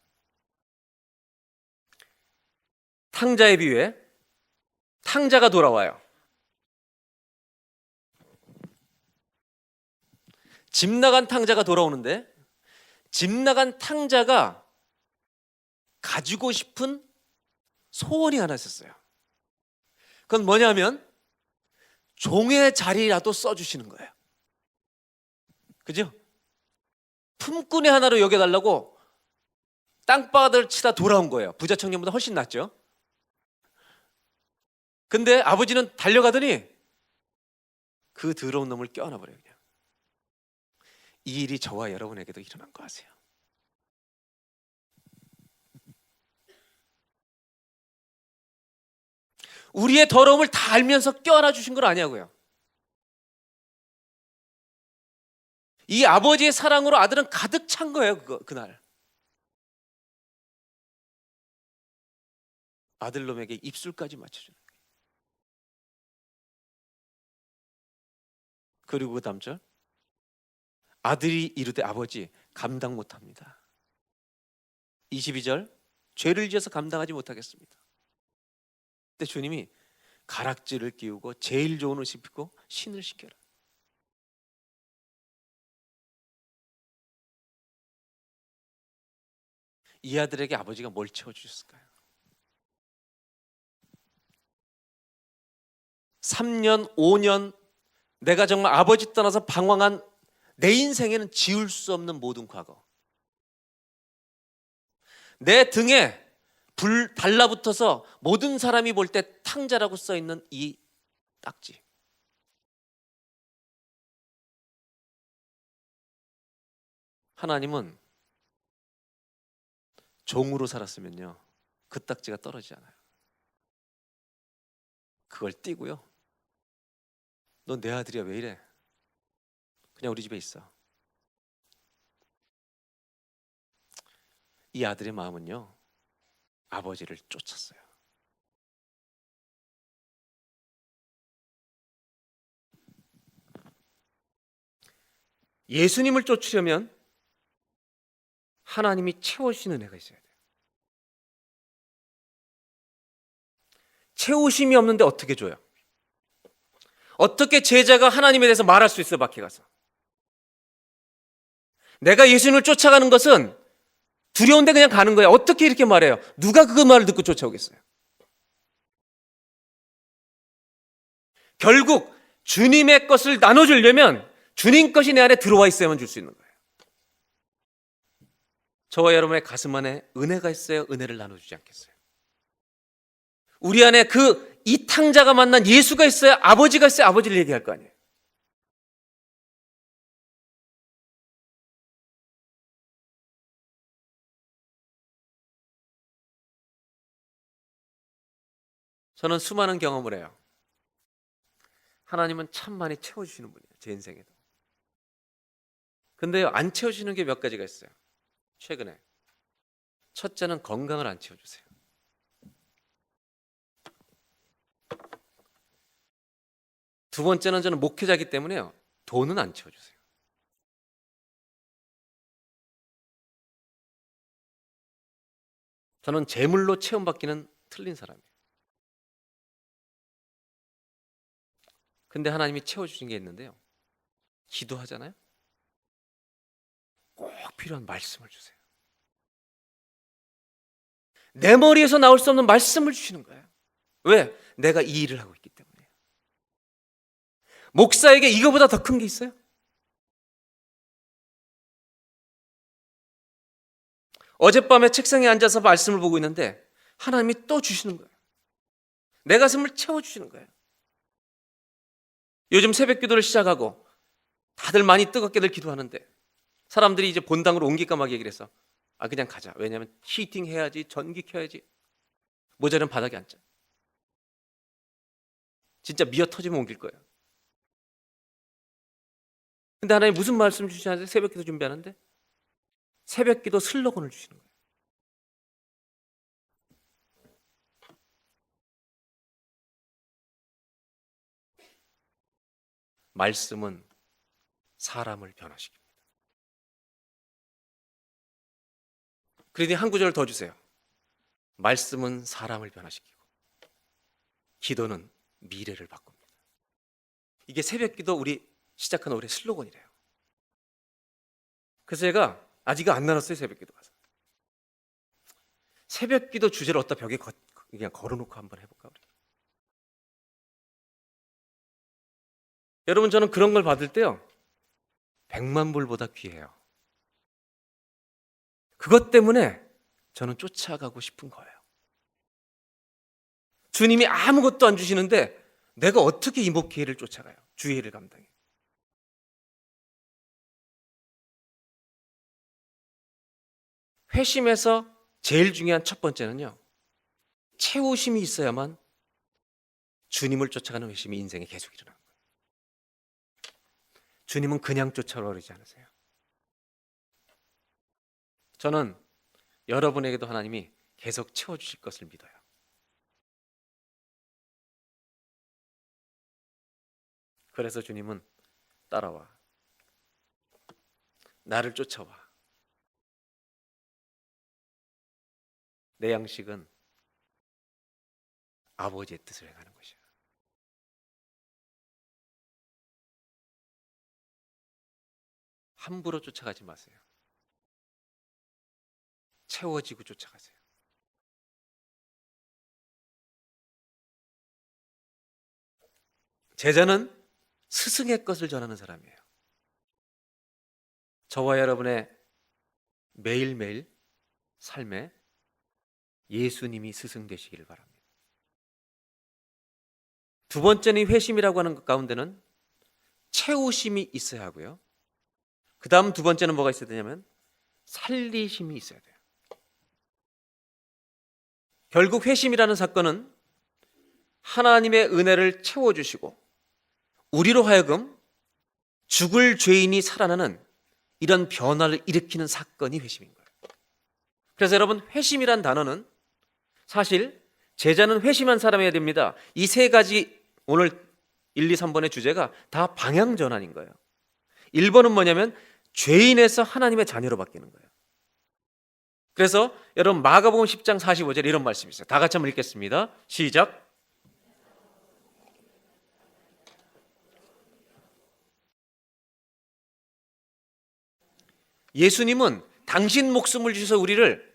탕자의 비유에 탕자가 돌아와요. 집 나간 탕자가 돌아오는데, 집 나간 탕자가 가지고 싶은 소원이 하나 있었어요. 그건 뭐냐면 종의 자리라도 써주시는 거예요. 그죠? 품꾼의 하나로 여겨달라고 땅바닥을 치다 돌아온 거예요. 부자 청년보다 훨씬 낫죠. 근데 아버지는 달려가더니 그 더러운 놈을 껴안아 버려요. 그냥. 이 일이 저와 여러분에게도 일어난 거 아세요? 우리의 더러움을 다 알면서 껴안아 주신 건 아니냐고요. 이 아버지의 사랑으로 아들은 가득 찬 거예요. 그날 아들놈에게 입술까지 맞춰주는 거예요. 그리고 그 다음 절, 아들이 이르되 아버지 감당 못합니다. 22절, 죄를 지어서 감당하지 못하겠습니다. 근데 주님이 가락지를 끼우고 제일 좋은 옷을 입히고 신을 시켜라. 이 아들에게 아버지가 뭘 채워주셨을까요? 3년, 5년 내가 정말 아버지 떠나서 방황한 내 인생에는 지울 수 없는 모든 과거, 내 등에 불 달라붙어서 모든 사람이 볼 때 탕자라고 써있는 이 딱지, 하나님은 종으로 살았으면요 그 딱지가 떨어지지 않아요. 그걸 띄고요, 너 내 아들이야 왜 이래? 그냥 우리 집에 있어. 이 아들의 마음은요 아버지를 쫓았어요. 예수님을 쫓으려면 하나님이 채워주시는 은혜가 있어야 돼요. 채우심이 없는데 어떻게 줘요? 어떻게 제자가 하나님에 대해서 말할 수 있어요? 밖에 가서. 내가 예수님을 쫓아가는 것은 두려운데 그냥 가는 거예요. 어떻게 이렇게 말해요? 누가 그 말을 듣고 쫓아오겠어요? 결국 주님의 것을 나눠주려면 주님 것이 내 안에 들어와 있어야만 줄 수 있는 거예요. 저와 여러분의 가슴 안에 은혜가 있어야 은혜를 나눠주지 않겠어요? 우리 안에 이 탕자가 만난 예수가 있어야 아버지가 있어야 아버지를 얘기할 거 아니에요. 저는 수많은 경험을 해요. 하나님은 참 많이 채워주시는 분이에요. 제 인생에도. 근데 안 채워주시는 게 몇 가지가 있어요. 최근에 첫째는 건강을 안 채워주세요. 두 번째는 저는 목회자이기 때문에요 돈은 안 채워주세요. 저는 재물로 체험받기는 틀린 사람이에요. 근데 하나님이 채워주신 게 있는데요, 기도하잖아요, 꼭 필요한 말씀을 주세요. 내 머리에서 나올 수 없는 말씀을 주시는 거예요. 왜? 내가 이 일을 하고 있기 때문에. 목사에게 이거보다 더 큰 게 있어요? 어젯밤에 책상에 앉아서 말씀을 보고 있는데 하나님이 또 주시는 거예요. 내 가슴을 채워주시는 거예요. 요즘 새벽 기도를 시작하고 다들 많이 뜨겁게들 기도하는데 사람들이 이제 본당으로 옮길까 막 얘기를 해서 그냥 가자. 왜냐하면 히팅 해야지, 전기 켜야지. 모자는 바닥에 앉자. 진짜 미어 터지면 옮길 거예요. 근데 하나님 무슨 말씀 주시는데 새벽 기도 준비하는데 새벽 기도 슬로건을 주시는 거예요. 말씀은 사람을 변화시킵니다. 그러니 한 구절 더 주세요. 말씀은 사람을 변화시키고 기도는 미래를 바꿉니다. 이게 새벽기도 우리 시작한 올해 슬로건이래요. 그래서 제가 아직 안 나눴어요. 새벽기도 가서 새벽기도 주제를 어디다 벽에 그냥 걸어놓고 한번 해볼까 우리. 여러분, 저는 그런 걸 받을 때요 100만 불보다 귀해요. 그것 때문에 저는 쫓아가고 싶은 거예요. 주님이 아무것도 안 주시는데 내가 어떻게 이 목회를 쫓아가요? 주의를 감당해. 회심에서 제일 중요한 첫 번째는요, 채우심이 있어야만 주님을 쫓아가는 회심이 인생에 계속 일어나는 거예요. 주님은 그냥 쫓아오지 않으세요. 저는 여러분에게도 하나님이 계속 채워주실 것을 믿어요. 그래서 주님은 따라와, 나를 쫓아와. 내 양식은 아버지의 뜻을 행하는 것이야. 함부로 쫓아가지 마세요. 채워지고 쫓아가세요. 제자는 스승의 것을 전하는 사람이에요. 저와 여러분의 매일매일 삶에 예수님이 스승 되시기를 바랍니다. 두 번째는 회심이라고 하는 것 가운데는 채우심이 있어야 하고요. 그 다음 두 번째는 뭐가 있어야 되냐면 살리심이 있어야 돼요. 결국 회심이라는 사건은 하나님의 은혜를 채워주시고 우리로 하여금 죽을 죄인이 살아나는 이런 변화를 일으키는 사건이 회심인 거예요. 그래서 여러분, 회심이란 단어는 사실 제자는 회심한 사람이어야 됩니다. 이 세 가지 오늘 1, 2, 3번의 주제가 다 방향 전환인 거예요. 1번은 뭐냐면 죄인에서 하나님의 자녀로 바뀌는 거예요. 그래서 여러분, 마가복음 10장 45절에 이런 말씀이 있어요. 다 같이 한번 읽겠습니다. 시작. 예수님은 당신 목숨을 주셔서 우리를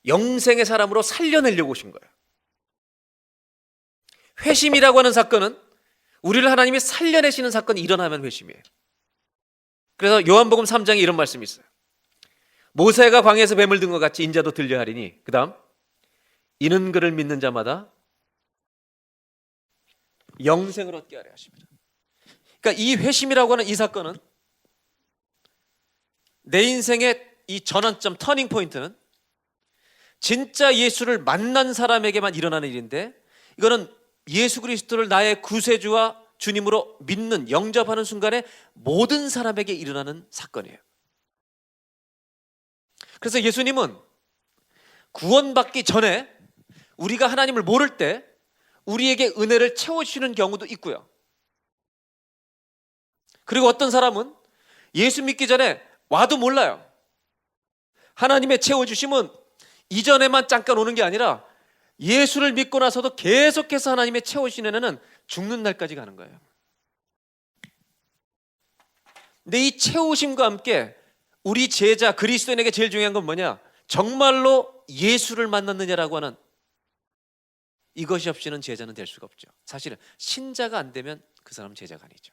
영생의 사람으로 살려내려고 오신 거예요. 회심이라고 하는 사건은 우리를 하나님이 살려내시는 사건이 일어나면 회심이에요. 그래서 요한복음 3장에 이런 말씀이 있어요. 모세가 광야에서 뱀을 든 것 같이 인자도 들려 하리니, 그 다음, 이는 그를 믿는 자마다 영생을 얻게 하려 하십니다. 그러니까 이 회심이라고 하는 이 사건은 내 인생의 이 전환점, 터닝 포인트는 진짜 예수를 만난 사람에게만 일어나는 일인데, 이거는 예수 그리스도를 나의 구세주와 주님으로 믿는, 영접하는 순간에 모든 사람에게 일어나는 사건이에요. 그래서 예수님은 구원받기 전에 우리가 하나님을 모를 때 우리에게 은혜를 채워주시는 경우도 있고요. 그리고 어떤 사람은 예수 믿기 전에 와도 몰라요. 하나님의 채워주심은 이전에만 잠깐 오는 게 아니라 예수를 믿고 나서도 계속해서 하나님의 채워주시는 애는 죽는 날까지 가는 거예요. 근데 이 채우심과 함께 우리 제자 그리스도인에게 제일 중요한 건 뭐냐? 정말로 예수를 만났느냐라고 하는, 이것이 없이는 제자는 될 수가 없죠. 사실은 신자가 안 되면 그 사람은 제자가 아니죠.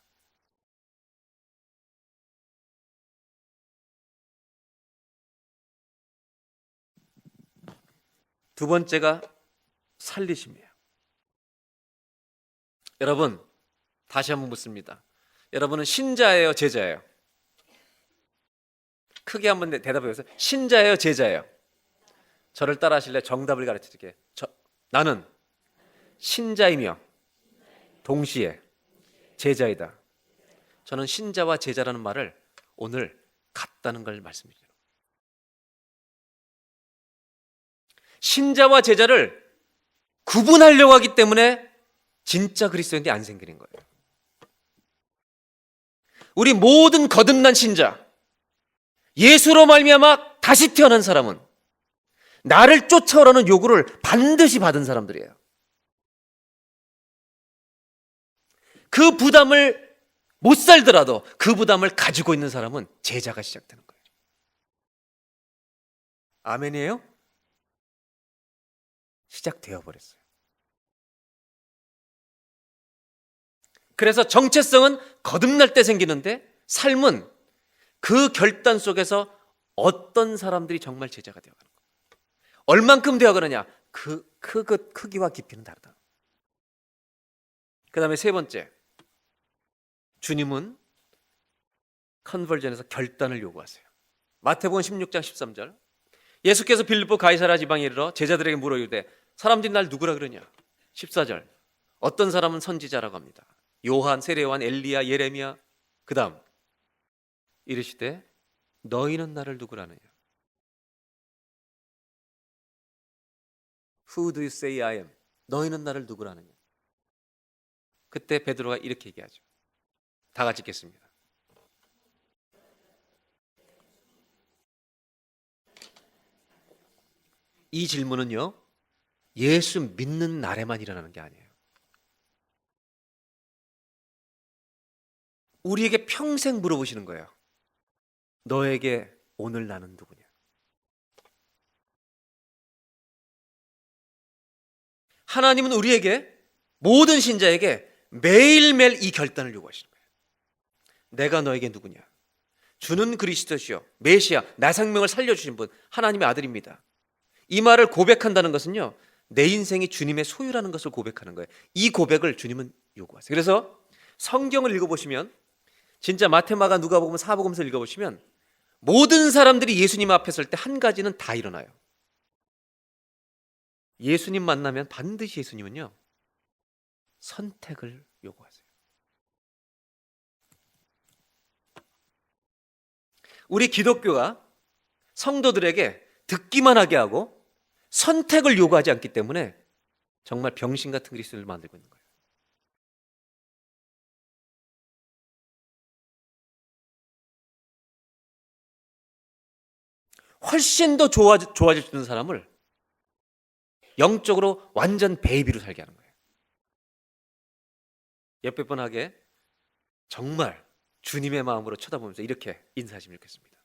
두 번째가 살리심이에요. 여러분, 다시 한번 묻습니다. 여러분은 신자예요, 제자예요? 크게 한번 대답해 보세요. 신자예요, 제자예요? 저를 따라 하실래요? 정답을 가르쳐 드릴게요. 나는 신자이며 동시에 제자이다. 저는 신자와 제자라는 말을 오늘 같다는 걸 말씀드려요. 신자와 제자를 구분하려고 하기 때문에 진짜 그리스도인이 안 생기는 거예요. 우리 모든 거듭난 신자, 예수로 말미암아 다시 태어난 사람은 나를 쫓아오라는 요구를 반드시 받은 사람들이에요. 그 부담을 못 살더라도 그 부담을 가지고 있는 사람은 제자가 시작되는 거예요. 아멘이에요? 시작되어 버렸어요. 그래서 정체성은 거듭날 때 생기는데 삶은 그 결단 속에서 어떤 사람들이 정말 제자가 되어가는 거예요. 얼만큼 되어가느냐, 그 크기와 깊이는 다르다. 그 다음에 세 번째, 주님은 컨버전에서 결단을 요구하세요. 마태복음 16장 13절, 예수께서 빌립보 가이사랴 지방에 이르러 제자들에게 물어 이르되 사람들이 날 누구라 그러냐. 14절, 어떤 사람은 선지자라고 합니다. 요한, 세례요한, 엘리야, 예레미야. 그 다음 이르시되 너희는 나를 누구라느냐. Who do you say I am? 너희는 나를 누구라느냐. 그때 베드로가 이렇게 얘기하죠. 다 같이 읽겠습니다. 이 질문은요, 예수 믿는 날에만 일어나는 게 아니에요. 우리에게 평생 물어보시는 거예요. 너에게 오늘 나는 누구냐? 하나님은 우리에게, 모든 신자에게 매일매일 이 결단을 요구하시는 거예요. 내가 너에게 누구냐? 주는 그리스도시요 메시아, 나 생명을 살려주신 분, 하나님의 아들입니다. 이 말을 고백한다는 것은요, 내 인생이 주님의 소유라는 것을 고백하는 거예요. 이 고백을 주님은 요구하세요. 그래서 성경을 읽어보시면, 진짜 마태마가 누가복음 사복음서를 읽어보시면 모든 사람들이 예수님 앞에 설 때 한 가지는 다 일어나요. 예수님 만나면 반드시 예수님은요, 선택을 요구하세요. 우리 기독교가 성도들에게 듣기만 하게 하고 선택을 요구하지 않기 때문에 정말 병신 같은 그리스도인을 만들고 있는 거예요. 훨씬 더 좋아질 수 있는 사람을 영적으로 완전 베이비로 살게 하는 거예요. 옆에 분에게 정말 주님의 마음으로 쳐다보면서 이렇게 인사하시면 좋겠습니다.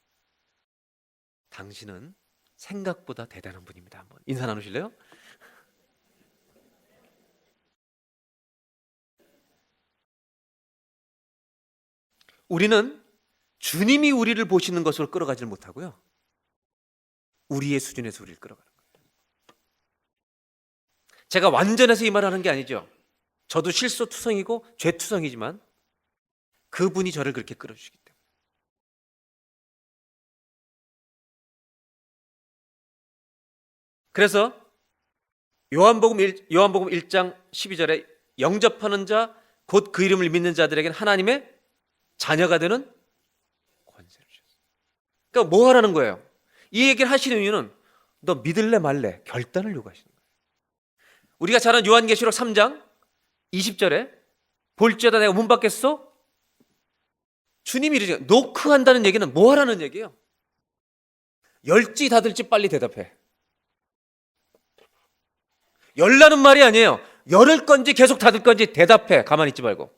당신은 생각보다 대단한 분입니다. 한번 인사 나누실래요? 우리는 주님이 우리를 보시는 것으로 끌어가지 못하고요, 우리의 수준에서 우리를 끌어가는 거예요. 제가 완전해서 이 말을 하는 게 아니죠. 저도 실소투성이고 죄투성이지만 그분이 저를 그렇게 끌어주시기 때문에. 그래서 요한복음 1장 12절에 영접하는 자, 곧 그 이름을 믿는 자들에게는 하나님의 자녀가 되는 권세를 주셨어요. 그러니까 뭐 하라는 거예요? 이 얘기를 하시는 이유는 너 믿을래 말래 결단을 요구하시는 거예요. 우리가 잘 아는 요한계시록 3장 20절에 볼지어다 내가 문 밖에서 주님이 이러죠. 노크한다는 얘기는 뭐 하라는 얘기예요? 열지 닫을지 빨리 대답해. 열라는 말이 아니에요. 열을 건지 계속 닫을 건지 대답해. 가만히 있지 말고.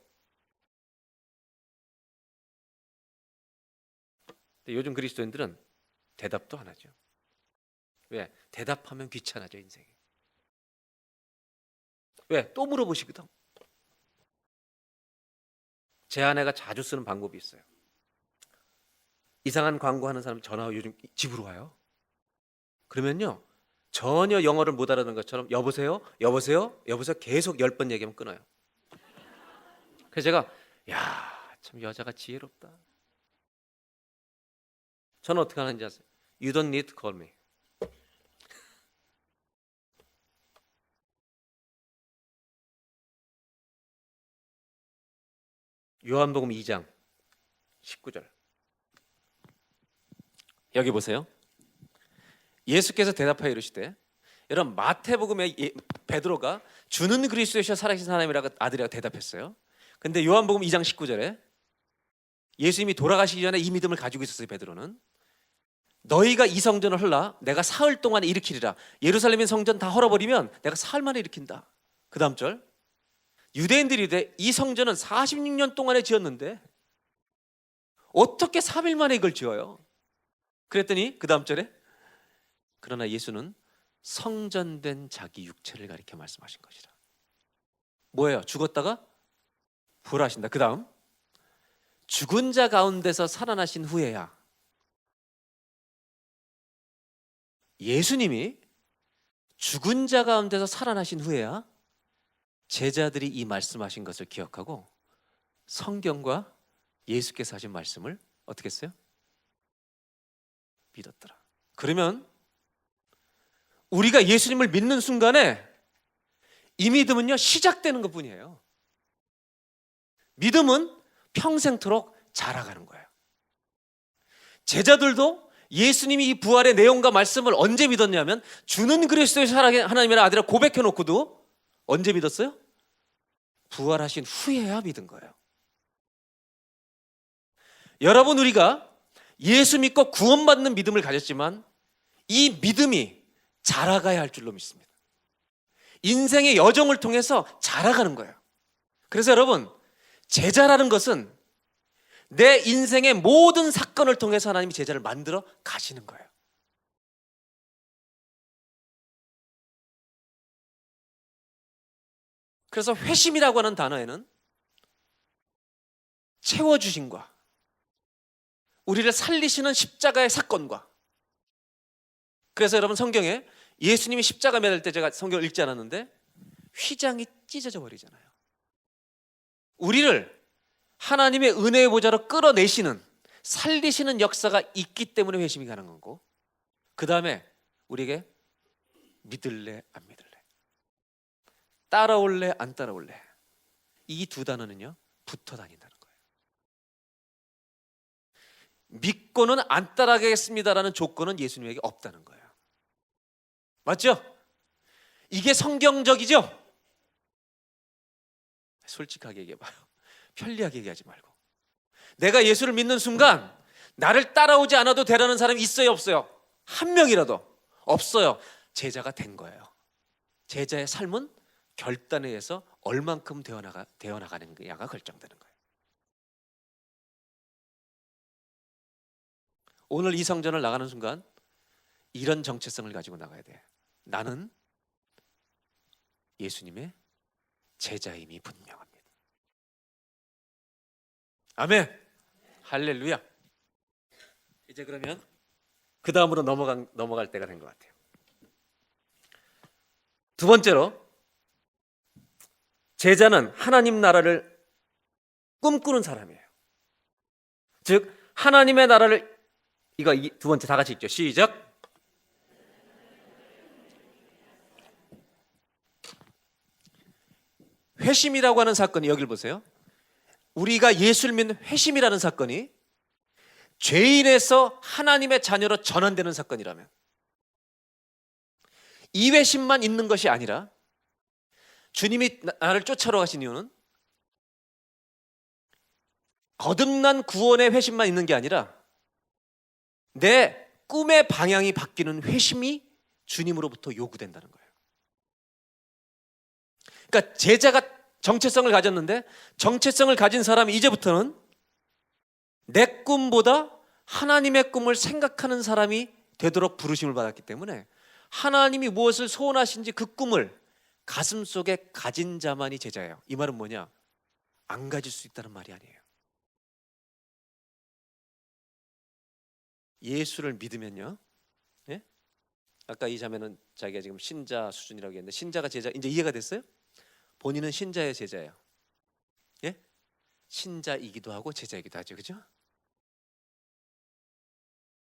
근데 요즘 그리스도인들은 대답도 안 하죠. 왜? 대답하면 귀찮아져 인생이. 왜? 또 물어보시거든. 제 아내가 자주 쓰는 방법이 있어요. 이상한 광고하는 사람 전화 요즘 집으로 와요. 그러면요, 전혀 영어를 못 알아듣는 것처럼 여보세요? 여보세요? 여보세요? 계속 10번 얘기하면 끊어요. 그래서 제가 참 여자가 지혜롭다. 저는 어떻게 하는지 아세요? You don't need to call me. 요한복음 2장 19절. 여기 보세요. 예수께서 대답하여 이르시되, 여러분 마태복음에 베드로가 주는 그리스도시여 살아계신 하나님이라고 아들이라고 대답했어요. 근데 요한복음 2장 19절에 예수님이 돌아가시기 전에 이 믿음을 가지고 있었어요. 베드로는 너희가 이 성전을 헐라 내가 사흘 동안에 일으키리라. 예루살렘의 성전 다 헐어버리면 내가 사흘 만에 일으킨다. 그 다음 절, 유대인들이 이르되 이 성전은 46년 동안에 지었는데 어떻게 3일 만에 이걸 지어요? 그랬더니 그 다음 절에, 그러나 예수는 성전된 자기 육체를 가리켜 말씀하신 것이라. 뭐예요? 죽었다가 부활하신다. 그 다음, 죽은 자 가운데서 살아나신 후에야. 예수님이 죽은 자 가운데서 살아나신 후에야 제자들이 이 말씀하신 것을 기억하고 성경과 예수께서 하신 말씀을 어떻게 했어요? 믿었더라. 그러면 우리가 예수님을 믿는 순간에 이 믿음은요, 시작되는 것뿐이에요. 믿음은 평생토록 자라가는 거예요. 제자들도 예수님이 이 부활의 내용과 말씀을 언제 믿었냐면 주는 그리스도의 하나님의 아들이라 고백해놓고도 언제 믿었어요? 부활하신 후에야 믿은 거예요. 여러분, 우리가 예수 믿고 구원받는 믿음을 가졌지만 이 믿음이 자라가야 할 줄로 믿습니다. 인생의 여정을 통해서 자라가는 거예요. 그래서 여러분, 제자라는 것은 내 인생의 모든 사건을 통해서 하나님이 제자를 만들어 가시는 거예요. 그래서 회심이라고 하는 단어에는 채워주심과 우리를 살리시는 십자가의 사건과, 그래서 여러분 성경에 예수님이 십자가 매달 때 제가 성경을 읽지 않았는데 휘장이 찢어져 버리잖아요. 우리를 하나님의 은혜의 보좌로 끌어내시는, 살리시는 역사가 있기 때문에 회심이 가능한 거고, 그 다음에 우리에게 믿을래 안 믿을래, 따라올래 안 따라올래, 이 두 단어는요 붙어 다닌다는 거예요. 믿고는 안 따라가겠습니다라는 조건은 예수님에게 없다는 거예요. 맞죠? 이게 성경적이죠? 솔직하게 얘기해봐요. 편리하게 얘기하지 말고. 내가 예수를 믿는 순간 나를 따라오지 않아도 되라는 사람이 있어요, 없어요? 한 명이라도? 없어요. 제자가 된 거예요. 제자의 삶은 결단에 의해서 얼만큼 되어나가느냐가 결정되는 거예요. 오늘 이 성전을 나가는 순간 이런 정체성을 가지고 나가야 돼. 나는 예수님의 제자임이 분명합니다. 아멘. 할렐루야. 이제 그러면 그 다음으로 넘어갈 때가 된 것 같아요. 두 번째로, 제자는 하나님 나라를 꿈꾸는 사람이에요. 즉 하나님의 나라를, 이거 두 번째 다 같이 읽죠. 시작. 회심이라고 하는 사건이, 여기를 보세요. 우리가 예수를 믿는 회심이라는 사건이 죄인에서 하나님의 자녀로 전환되는 사건이라면, 이 회심만 있는 것이 아니라 주님이 나를 쫓아러 가신 이유는 거듭난 구원의 회심만 있는 게 아니라 내 꿈의 방향이 바뀌는 회심이 주님으로부터 요구된다는 거예요. 그러니까 제자가 정체성을 가졌는데, 정체성을 가진 사람이 이제부터는 내 꿈보다 하나님의 꿈을 생각하는 사람이 되도록 부르심을 받았기 때문에 하나님이 무엇을 소원하신지 그 꿈을 가슴속에 가진 자만이 제자예요. 이 말은 뭐냐? 안 가질 수 있다는 말이 아니에요. 예수를 믿으면요, 예? 아까 이 자매는 자기가 지금 신자 수준이라고 했는데, 신자가 제자, 이제 이해가 됐어요? 본인은 신자의 제자예요. 예? 신자이기도 하고 제자이기도 하죠. 그죠?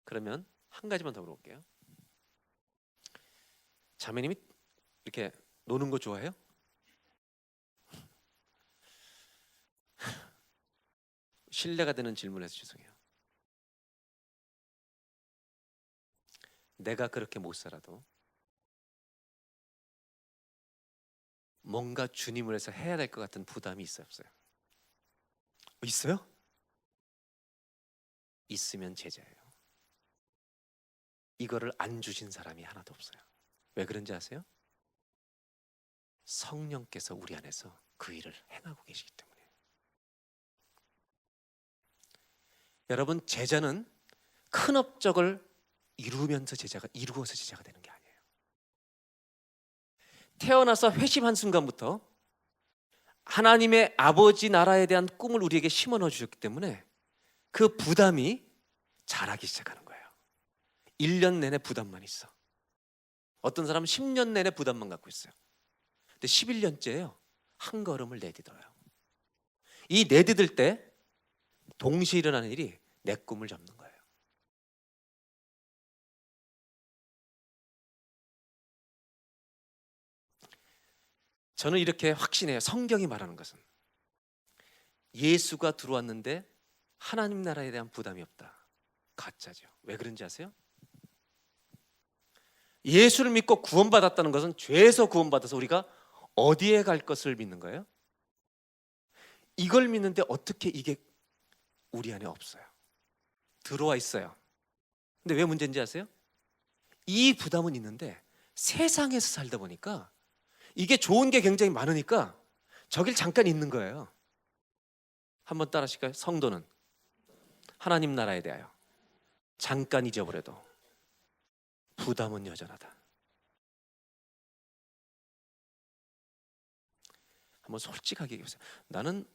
그러면 한 가지만 더 물어볼게요. 자매님이 이렇게 노는 거 좋아해요? 신뢰가 되는 질문해서 죄송해요. 내가 그렇게 못 살아도 뭔가 주님을 위해서 해야 될 것 같은 부담이 있어요, 없어요? 있어요? 있으면 제자예요. 이거를 안 주신 사람이 하나도 없어요. 왜 그런지 아세요? 성령께서 우리 안에서 그 일을 행하고 계시기 때문에. 여러분, 제자는 큰 업적을 이루어서 제자가 되는 게 아니에요. 태어나서 회심 한 순간부터 하나님의 아버지 나라에 대한 꿈을 우리에게 심어 넣어 주셨기 때문에 그 부담이 자라기 시작하는 거예요. 1년 내내 부담만 있어. 어떤 사람은 10년 내내 부담만 갖고 있어요. 근데 11년째예요. 한 걸음을 내디뎌요. 이 내디딜 때 동시에 일어나는 일이 내 꿈을 잡는 거예요. 저는 이렇게 확신해요. 성경이 말하는 것은 예수가 들어왔는데 하나님 나라에 대한 부담이 없다. 가짜죠. 왜 그런지 아세요? 예수를 믿고 구원받았다는 것은 죄에서 구원받아서 우리가 어디에 갈 것을 믿는 거예요? 이걸 믿는데 어떻게 이게 우리 안에 없어요? 들어와 있어요. 근데 왜 문제인지 아세요? 이 부담은 있는데 세상에서 살다 보니까 이게 좋은 게 굉장히 많으니까 저길 잠깐 있는 거예요. 한번 따라 하실까요? 성도는 하나님 나라에 대하여 잠깐 잊어버려도 부담은 여전하다. 한번 솔직하게 얘기해보세요. 나는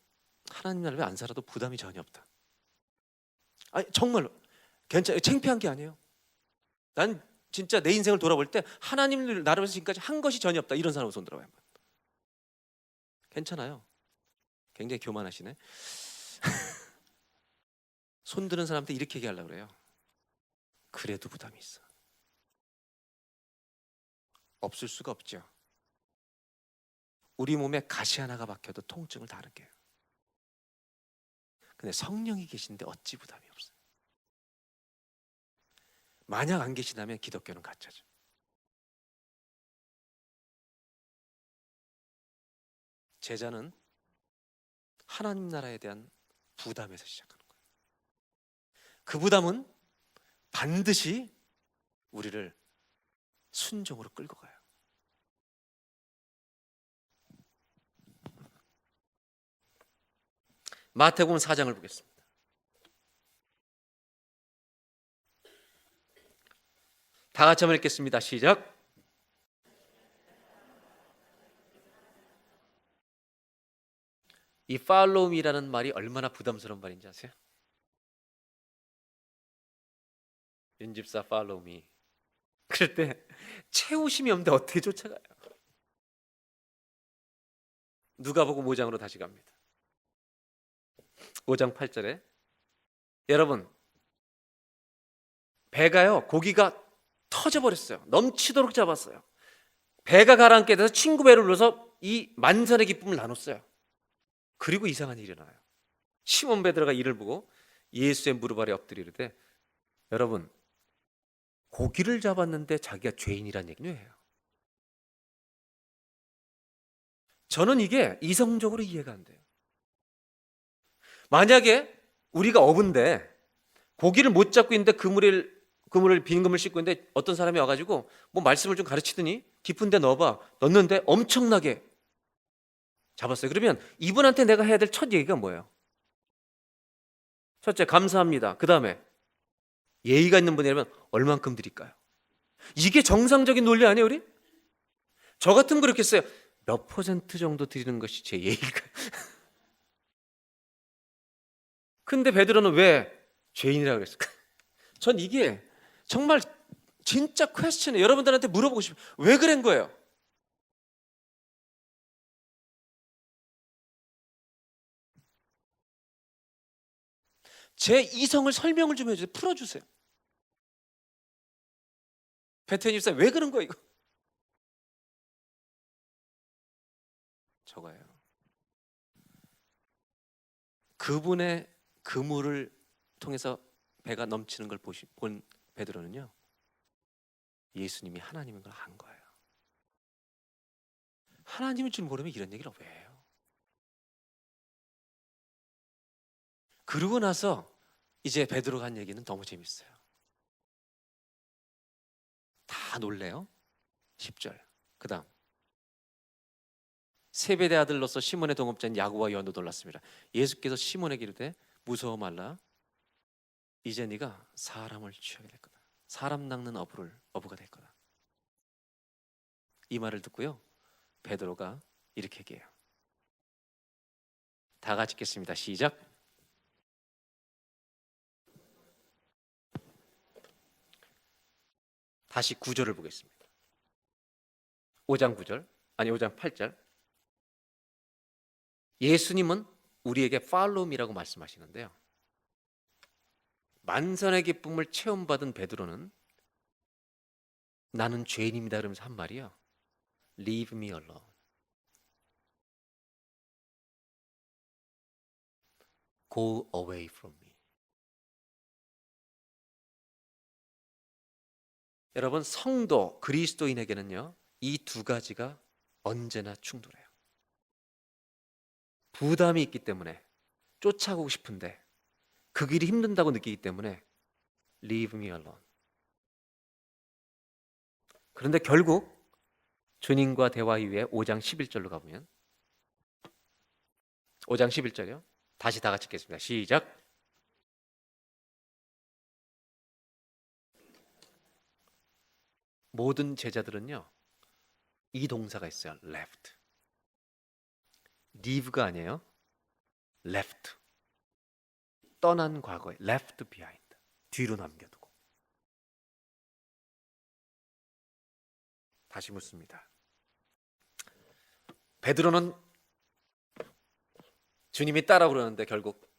하나님 나라에 안 살아도 부담이 전혀 없다. 아니 정말로 괜찮아요. 창피한 게 아니에요. 난 진짜 내 인생을 돌아볼 때 하나님 나라에서 지금까지 한 것이 전혀 없다. 이런 사람으로 손 들어봐요. 괜찮아요. 굉장히 교만하시네. 손 드는 사람한테 이렇게 얘기하려고 그래요. 그래도 부담이 있어. 없을 수가 없죠. 우리 몸에 가시 하나가 박혀도 통증을 다 느껴요. 근데 성령이 계신데 어찌 부담이 없어요? 만약 안 계시다면 기독교는 가짜죠. 제자는 하나님 나라에 대한 부담에서 시작하는 거예요. 그 부담은 반드시 우리를 순종으로 끌고 가요. 마태복음 4장을 보겠습니다. 다 같이 한번 읽겠습니다. 시작. 이 follow me라는 말이 얼마나 부담스러운 말인지 아세요? 윤집사 follow me. 그럴 때 채우심이 없는데 어떻게 쫓아가요? 누가복음 5장으로 다시 갑니다. 5장 8절에 여러분 배가요 고기가 터져버렸어요. 넘치도록 잡았어요. 배가 가라앉게 돼서 친구 배를 눌러서 이 만선의 기쁨을 나눴어요. 그리고 이상한 일이 일어나요. 시몬 베드로가 이를 보고 예수의 무릎 아래 엎드리르되 여러분 고기를 잡았는데 자기가 죄인이란 얘기는 왜요? 저는 이게 이성적으로 이해가 안 돼요. 만약에 우리가 어부인데 고기를 못 잡고 있는데 빈 그물을 씻고 있는데 어떤 사람이 와가지고 뭐 말씀을 좀 가르치더니 깊은 데 넣어봐. 넣는데 엄청나게 잡았어요. 그러면 이분한테 내가 해야 될 첫 얘기가 뭐예요? 첫째, 감사합니다. 그 다음에 예의가 있는 분이라면 얼만큼 드릴까요? 이게 정상적인 논리 아니에요, 우리? 저 같으면 그렇겠어요. 몇 퍼센트 정도 드리는 것이 제 예의일까요? 근데 베드로는 왜 죄인이라고 그랬을까? 전 이게 정말 진짜 퀘스천이에요. 여러분들한테 물어보고 싶어요. 왜 그런 거예요? 제 이성을 설명을 좀 해주세요. 풀어주세요. 베테니 집사 왜 그런 거예요 이거? 저거예요. 그분의 그물을 통해서 배가 넘치는 걸 본 베드로는요 예수님이 하나님인 걸 안 거예요. 하나님인 줄 모르면 이런 얘기를 왜 해요? 그러고 나서 이제 베드로가 한 얘기는 너무 재밌어요. 다 놀래요. 10절. 그 다음 세베대 아들로서 시몬의 동업자인 야고보와 요한도 놀랐습니다. 예수께서 시몬에게 이르되 무서워 말라. 이제 네가 사람을 취하게 될 거다. 사람 낚는 어부가 될 거다. 이 말을 듣고요, 베드로가 이렇게 얘기해요. 다 같이 읽겠습니다. 시작. 다시 9절을 보겠습니다. 5장 9절, 아니 5장 8절. 예수님은 우리에게 follow me라고 말씀하시는데요, 만선의 기쁨을 체험받은 베드로는 나는 죄인입니다 그러면서 한 말이요, Leave me alone. Go away from me. 여러분, 성도 그리스도인에게는요, 이 두 가지가 언제나 충돌해요. 부담이 있기 때문에 쫓아가고 싶은데 그 길이 힘든다고 느끼기 때문에 Leave me alone. 그런데 결국 주님과 대화 이후에 5장 11절로 가보면, 5장 11절이요, 다시 다 같이 읽겠습니다. 시작. 모든 제자들은요, 이 동사가 있어요. left. leave가 아니에요. left. 떠난 과거에 left behind. 뒤로 남겨두고. 다시 묻습니다. 베드로는 주님이 따라 그러는데 결국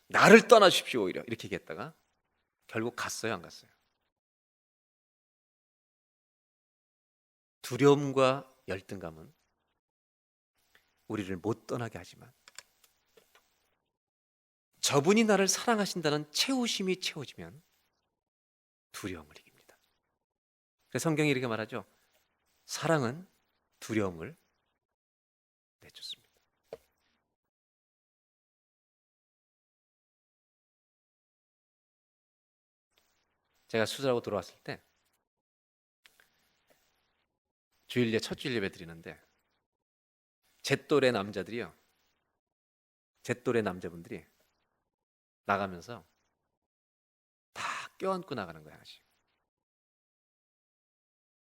나를 떠나주십시오 오히려 이렇게 얘기했다가 결국 갔어요, 안 갔어요? 두려움과 열등감은 우리를 못 떠나게 하지만 저분이 나를 사랑하신다는 채우심이 채워지면 두려움을 이깁니다. 그래서 성경이 이렇게 말하죠. 사랑은 두려움을 내쫓습니다. 제가 수술하고 돌아왔을 때 주일에 첫 주일 예배 드리는데 제 또래 남자들이요, 제 또래 남자분들이 나가면서 다 껴안고 나가는 거야. 아직.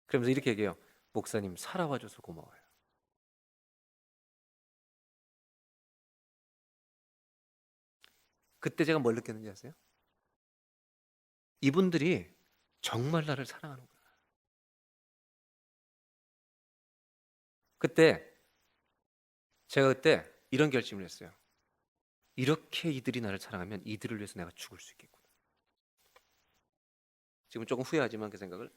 그러면서 이렇게 얘기해요. 목사님 살아와줘서 고마워요. 그때 제가 뭘 느꼈는지 아세요? 이분들이 정말 나를 사랑하는 거야. 제가 그때 이런 결심을 했어요. 이렇게 이들이 나를 사랑하면 이들을 위해서 내가 죽을 수 있겠구나. 지금 조금 후회하지만 그 생각을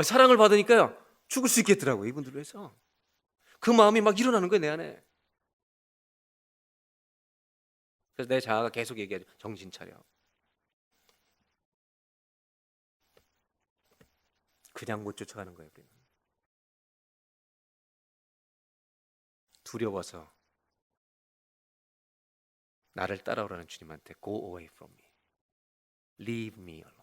사랑을 받으니까요 죽을 수 있겠더라고요. 이분들을 위해서. 그 마음이 막 일어나는 거예요, 내 안에. 그래서 내 자아가 계속 얘기하죠. 정신 차려. 그냥 못 쫓아가는 거예요, 우리는. 두려워서 나를 따라오라는 주님한테 Go away from me. Leave me alone.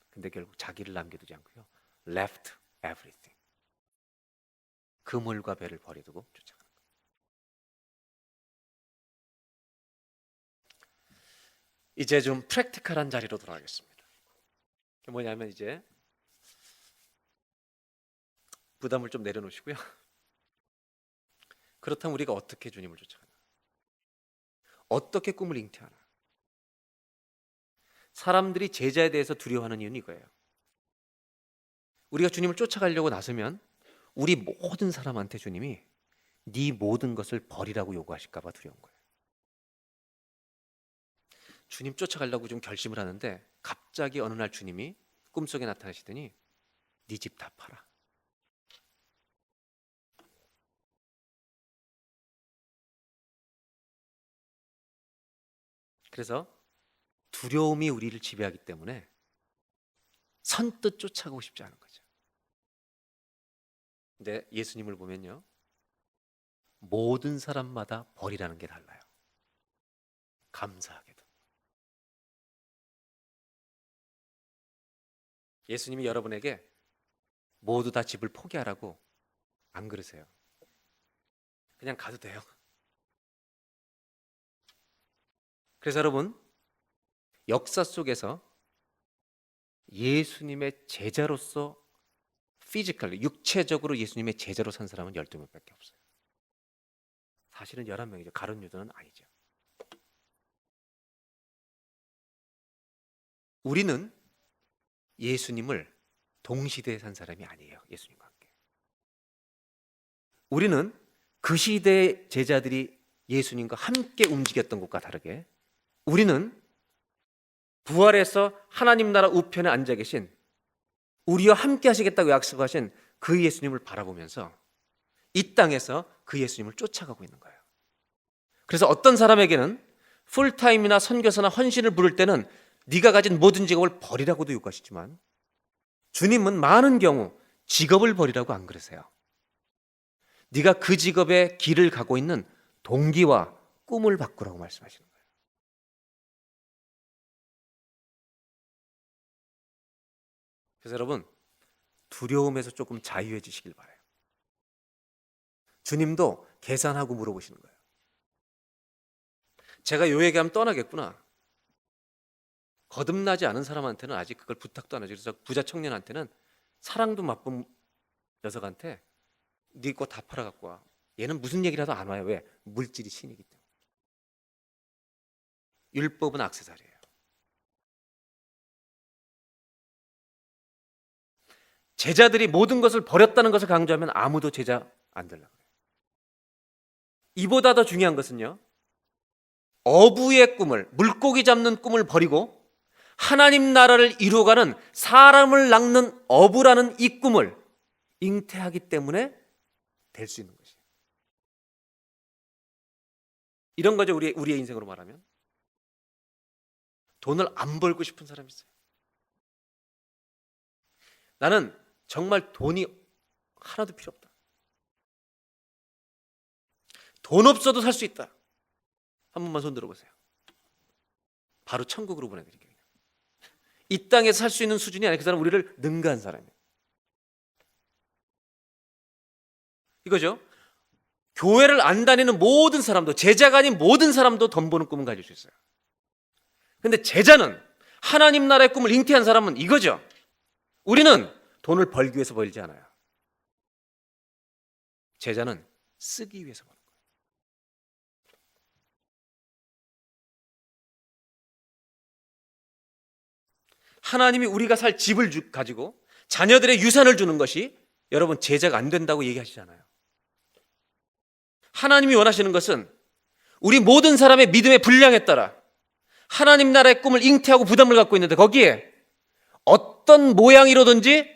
근데 결국 자기를 남겨두지 않고요, Left everything. 그물과 배를 버려두고 쫓아가는 거예요. 이제 좀 프랙티컬한 자리로 돌아가겠습니다. 뭐냐면 이제 부담을 좀 내려놓으시고요. 그렇다면 우리가 어떻게 주님을 쫓아가나? 어떻게 꿈을 잉태하나? 사람들이 제자에 대해서 두려워하는 이유는 이거예요. 우리가 주님을 쫓아가려고 나서면 우리 모든 사람한테 주님이 네 모든 것을 버리라고 요구하실까 봐 두려운 거예요. 주님 쫓아가려고 좀 결심을 하는데 갑자기 어느 날 주님이 꿈속에 나타나시더니 네 집 다 팔아. 그래서 두려움이 우리를 지배하기 때문에 선뜻 쫓아가고 싶지 않은 거죠. 근데 예수님을 보면요, 모든 사람마다 벌이라는 게 달라요. 감사하게도. 예수님이 여러분에게 모두 다 집을 포기하라고 안 그러세요. 그냥 가도 돼요. 그래서 여러분, 역사 속에서 예수님의 제자로서 피지컬리, 육체적으로 예수님의 제자로 산 사람은 12명밖에 없어요. 사실은 11명이죠. 가룟 유다는 아니죠. 우리는 예수님을 동시대에 산 사람이 아니에요. 예수님과 함께. 우리는 그 시대의 제자들이 예수님과 함께 움직였던 것과 다르게 우리는 부활해서 하나님 나라 우편에 앉아 계신, 우리와 함께 하시겠다고 약속하신 그 예수님을 바라보면서 이 땅에서 그 예수님을 쫓아가고 있는 거예요. 그래서 어떤 사람에게는 풀타임이나 선교사나 헌신을 부를 때는 네가 가진 모든 직업을 버리라고도 요구하시지만, 주님은 많은 경우 직업을 버리라고 안 그러세요. 네가 그 직업의 길을 가고 있는 동기와 꿈을 바꾸라고 말씀하시는 거예요. 그래서 여러분, 두려움에서 조금 자유해지시길 바라요. 주님도 계산하고 물어보시는 거예요. 제가 요 얘기하면 떠나겠구나. 거듭나지 않은 사람한테는 아직 그걸 부탁도 안 하죠. 그래서 부자 청년한테는 사랑도 맛본 녀석한테 네 거 다 팔아 갖고 와. 얘는 무슨 얘기라도 안 와요. 왜? 물질이 신이기 때문에. 율법은 액세서리예요. 제자들이 모든 것을 버렸다는 것을 강조하면 아무도 제자 안 되려고 해요. 이보다 더 중요한 것은요, 어부의 꿈을, 물고기 잡는 꿈을 버리고 하나님 나라를 이루어가는, 사람을 낚는 어부라는 이 꿈을 잉태하기 때문에 될 수 있는 것이에요. 이런 거죠. 우리의 인생으로 말하면 돈을 안 벌고 싶은 사람이 있어요. 나는 정말 돈이 하나도 필요 없다. 돈 없어도 살 수 있다. 한 번만 손 들어보세요. 바로 천국으로 보내드릴게요. 이 땅에서 살 수 있는 수준이 아니라 그 사람은 우리를 능가한 사람이에요. 이거죠. 교회를 안 다니는 모든 사람도, 제자가 아닌 모든 사람도 돈 버는 꿈을 가질 수 있어요. 근데 제자는, 하나님 나라의 꿈을 잉태한 사람은 이거죠. 우리는 돈을 벌기 위해서 벌지 않아요. 제자는 쓰기 위해서 버는 거예요. 하나님이 우리가 살 집을 가지고 자녀들의 유산을 주는 것이 여러분 제자가 안 된다고 얘기하시잖아요. 하나님이 원하시는 것은 우리 모든 사람의 믿음의 분량에 따라 하나님 나라의 꿈을 잉태하고 부담을 갖고 있는데, 거기에 어떤 모양이로든지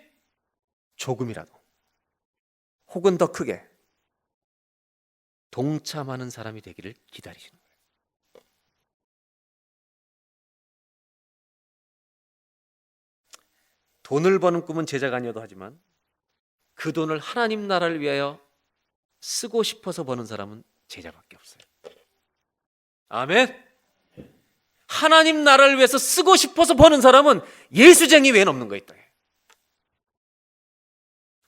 조금이라도 혹은 더 크게 동참하는 사람이 되기를 기다리시는 거예요. 돈을 버는 꿈은 제자가 아니어도 하지만 그 돈을 하나님 나라를 위하여 쓰고 싶어서 버는 사람은 제자밖에 없어요. 아멘. 하나님 나라를 위해서 쓰고 싶어서 버는 사람은 예수쟁이 외에는 없는 거예요.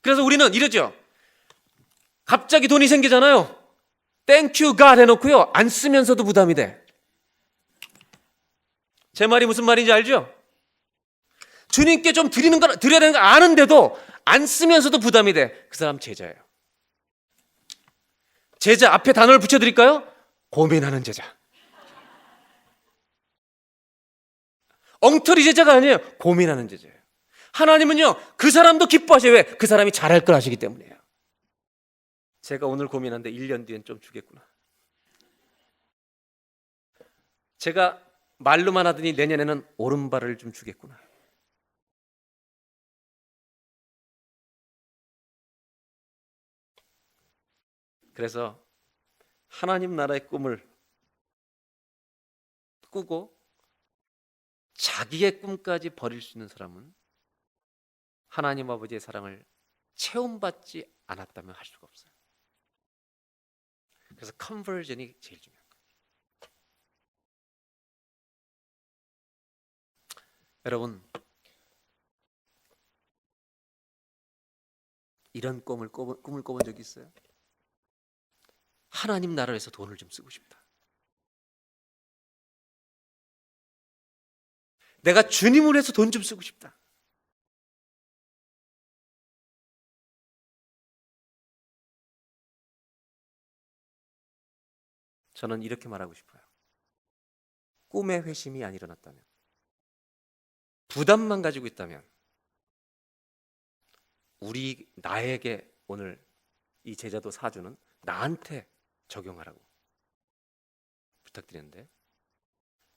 그래서 우리는 이러죠. 갑자기 돈이 생기잖아요. 땡큐 갓 해놓고요, 안 쓰면서도 부담이 돼. 제 말이 무슨 말인지 알죠? 주님께 좀 드려야 되는 거 아는데도 안 쓰면서도 부담이 돼. 그 사람 제자예요. 제자 앞에 단어를 붙여드릴까요? 고민하는 제자. 엉터리 제자가 아니에요. 고민하는 제자예요. 하나님은요, 그 사람도 기뻐하셔요. 왜? 그 사람이 잘할 걸 아시기 때문이에요. 제가 오늘 고민하는데 1년 뒤엔 좀 주겠구나. 제가 말로만 하더니 내년에는 오른발을 좀 주겠구나. 그래서 하나님 나라의 꿈을 꾸고 자기의 꿈까지 버릴 수 있는 사람은 하나님 아버지의 사랑을 체험받지 않았다면 할 수가 없어요. 그래서 컨버전이 제일 중요해요. 여러분, 이런 꿈을 꿔본 적이 있어요? 하나님 나라를 위해서 돈을 좀 쓰고 싶다. 내가 주님을 위해서 돈 좀 쓰고 싶다. 저는 이렇게 말하고 싶어요. 꿈의 회심이 안 일어났다면, 부담만 가지고 있다면, 나에게 오늘 이 제자도 사주는 나한테 적용하라고 부탁드리는데,